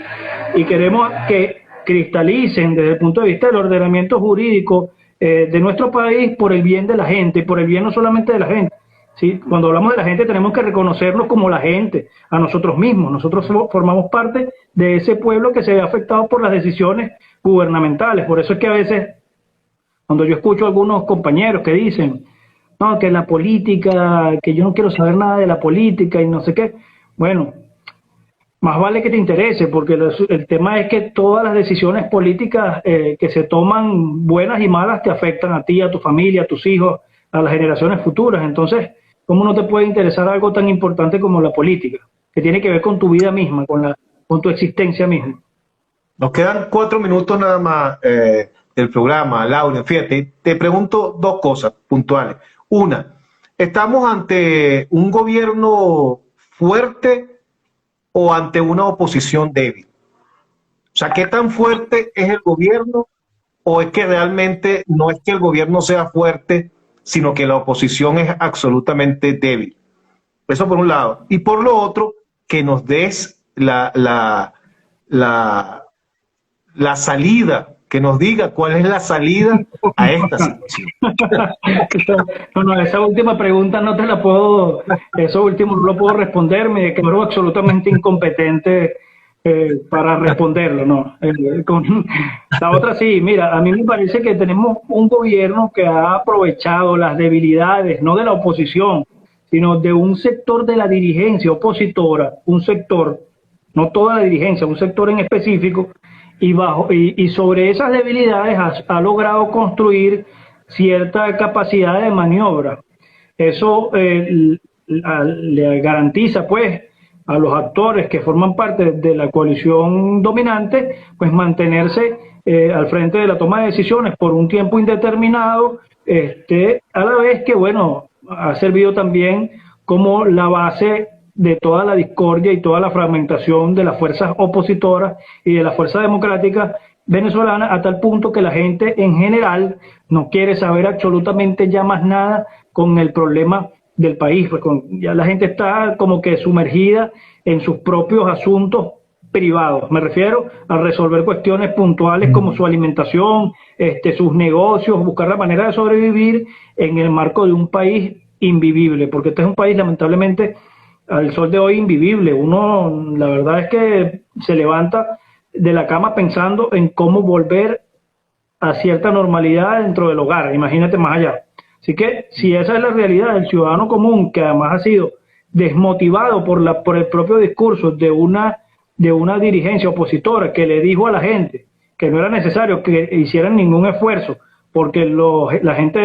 Speaker 2: y queremos que cristalicen desde el punto de vista del ordenamiento jurídico de nuestro país por el bien de la gente, por el bien no solamente de la gente. ¿Sí? Cuando hablamos de la gente tenemos que reconocernos como la gente, a nosotros mismos. Nosotros formamos parte de ese pueblo que se ve afectado por las decisiones gubernamentales. Por eso es que a veces, cuando yo escucho a algunos compañeros que dicen, no, que la política, que yo no quiero saber nada de la política y no sé qué, bueno, más vale que te interese, porque el tema es que todas las decisiones políticas que se toman, buenas y malas, te afectan a ti, a tu familia, a tus hijos, a las generaciones futuras. Entonces, ¿cómo no te puede interesar algo tan importante como la política? Que tiene que ver con tu vida misma, con tu existencia misma.
Speaker 1: Nos quedan 4 minutos nada más del programa, Laura. Fíjate, te pregunto 2 cosas puntuales. Una, ¿estamos ante un gobierno fuerte o ante una oposición débil? O sea, ¿qué tan fuerte es el gobierno o es que realmente no es que el gobierno sea fuerte, sino que la oposición es absolutamente débil? Eso por un lado. Y por lo otro, que nos des la salida, que nos diga cuál es la salida a esta situación.
Speaker 2: No, esa última pregunta no te la puedo, eso último no lo puedo responder, me declaro absolutamente incompetente para responderlo, ¿no? Con la otra sí, mira, a mí me parece que tenemos un gobierno que ha aprovechado las debilidades, no de la oposición, sino de un sector de la dirigencia opositora, un sector, no toda la dirigencia, un sector en específico, y sobre esas debilidades ha logrado construir cierta capacidad de maniobra. Eso le garantiza pues a los actores que forman parte de la coalición dominante pues mantenerse al frente de la toma de decisiones por un tiempo indeterminado, a la vez que bueno, ha servido también como la base de toda la discordia y toda la fragmentación de las fuerzas opositoras y de la fuerza democrática venezolana, a tal punto que la gente en general no quiere saber absolutamente ya más nada con el problema del país. Pues ya la gente está como que sumergida en sus propios asuntos privados. Me refiero a resolver cuestiones puntuales como su alimentación, sus negocios, buscar la manera de sobrevivir en el marco de un país invivible, porque este es un país lamentablemente al sol de hoy invivible. Uno, la verdad es que se levanta de la cama pensando en cómo volver a cierta normalidad dentro del hogar, imagínate más allá. Así que si esa es la realidad del ciudadano común, que además ha sido desmotivado por el propio discurso de una dirigencia opositora que le dijo a la gente que no era necesario que hicieran ningún esfuerzo, porque la gente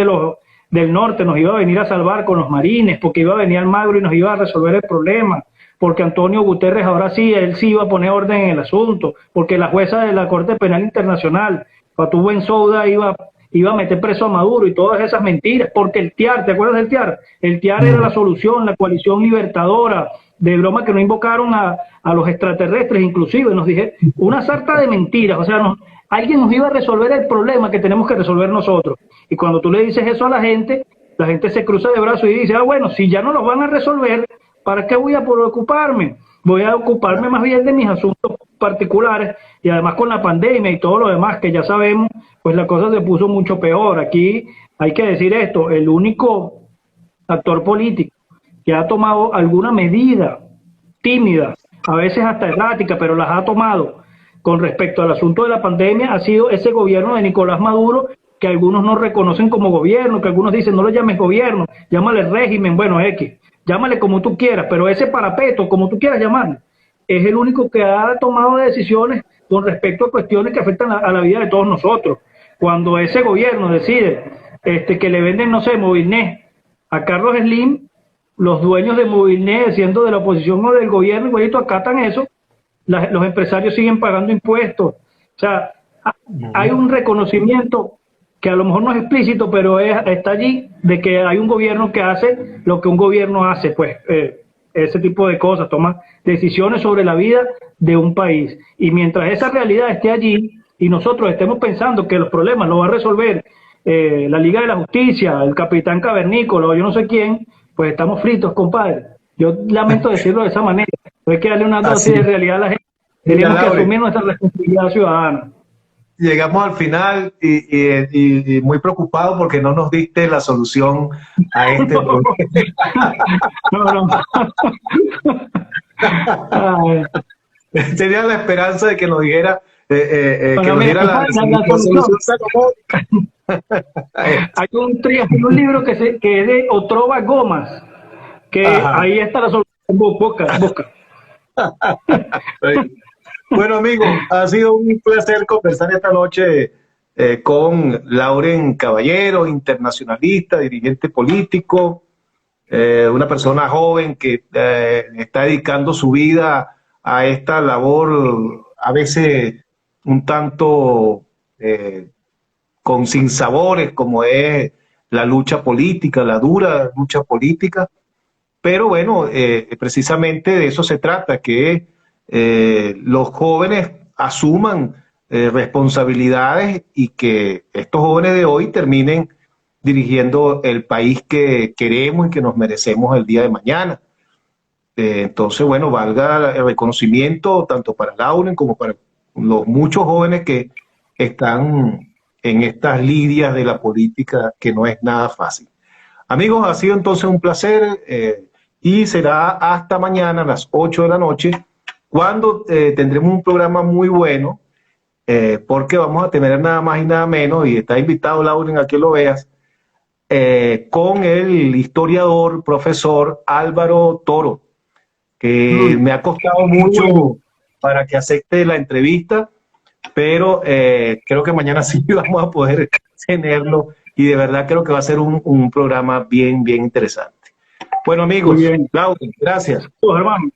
Speaker 2: del norte nos iba a venir a salvar con los marines, porque iba a venir Almagro y nos iba a resolver el problema, porque Antonio Guterres ahora sí, él sí iba a poner orden en el asunto, porque la jueza de la Corte Penal Internacional, Fatou Bensouda, iba a meter preso a Maduro y todas esas mentiras, porque el TIAR, ¿te acuerdas del TIAR? El TIAR era la solución, la coalición libertadora, de broma que no invocaron a los extraterrestres, inclusive nos dije una sarta de mentiras, o sea, alguien nos iba a resolver el problema que tenemos que resolver nosotros. Y cuando tú le dices eso a la gente se cruza de brazos y dice, bueno, si ya no los van a resolver, ¿para qué voy a preocuparme? Voy a ocuparme más bien de mis asuntos particulares, y además con la pandemia y todo lo demás que ya sabemos, pues la cosa se puso mucho peor. Aquí hay que decir esto, el único actor político que ha tomado alguna medida tímida, a veces hasta errática, pero las ha tomado con respecto al asunto de la pandemia, ha sido ese gobierno de Nicolás Maduro, que algunos no reconocen como gobierno, que algunos dicen no lo llames gobierno, llámale régimen, bueno, X, llámale como tú quieras, pero ese parapeto, como tú quieras llamarlo, es el único que ha tomado decisiones con respecto a cuestiones que afectan a la vida de todos nosotros. Cuando ese gobierno decide que le venden, no sé, Movilnet a Carlos Slim, los dueños de Movilnet, siendo de la oposición o del gobierno, igualito acatan eso, los empresarios siguen pagando impuestos. O sea, hay un reconocimiento que a lo mejor no es explícito, pero está allí, de que hay un gobierno que hace lo que un gobierno hace, pues ese tipo de cosas, toma decisiones sobre la vida de un país. Y mientras esa realidad esté allí y nosotros estemos pensando que los problemas los va a resolver la Liga de la Justicia, el capitán Cavernícola o yo no sé quién, pues estamos fritos, compadre. Yo lamento decirlo de esa manera. Hay que darle una dosis de realidad a la gente. Tenemos que asumir nuestra responsabilidad ciudadana.
Speaker 1: Llegamos al final y muy preocupado porque no nos diste la solución a este problema. Tenía la esperanza de que nos dijera que nos diera la solución.
Speaker 2: Hay un libro que es de Otrova Gómez, que ahí está la solución. Busca.
Speaker 1: Bueno, amigo, ha sido un placer conversar esta noche con Lauren Caballero, internacionalista, dirigente político, una persona joven que está dedicando su vida a esta labor, a veces un tanto con sinsabores, como es la lucha política, la dura lucha política. Pero bueno, precisamente de eso se trata, que los jóvenes asuman responsabilidades y que estos jóvenes de hoy terminen dirigiendo el país que queremos y que nos merecemos el día de mañana. Entonces, bueno, valga el reconocimiento tanto para Lauren como para los muchos jóvenes que están en estas lidias de la política, que no es nada fácil. Amigos, ha sido entonces un placer y será hasta mañana a las 8 de la noche, cuando tendremos un programa muy bueno, porque vamos a tener nada más y nada menos, y está invitado Lauren a que lo veas, con el historiador, profesor Álvaro Toro, que me ha costado mucho para que acepte la entrevista, pero creo que mañana sí vamos a poder tenerlo, y de verdad creo que va a ser un programa bien, bien interesante. Bueno, amigos, Claudio, gracias.
Speaker 2: Hermano.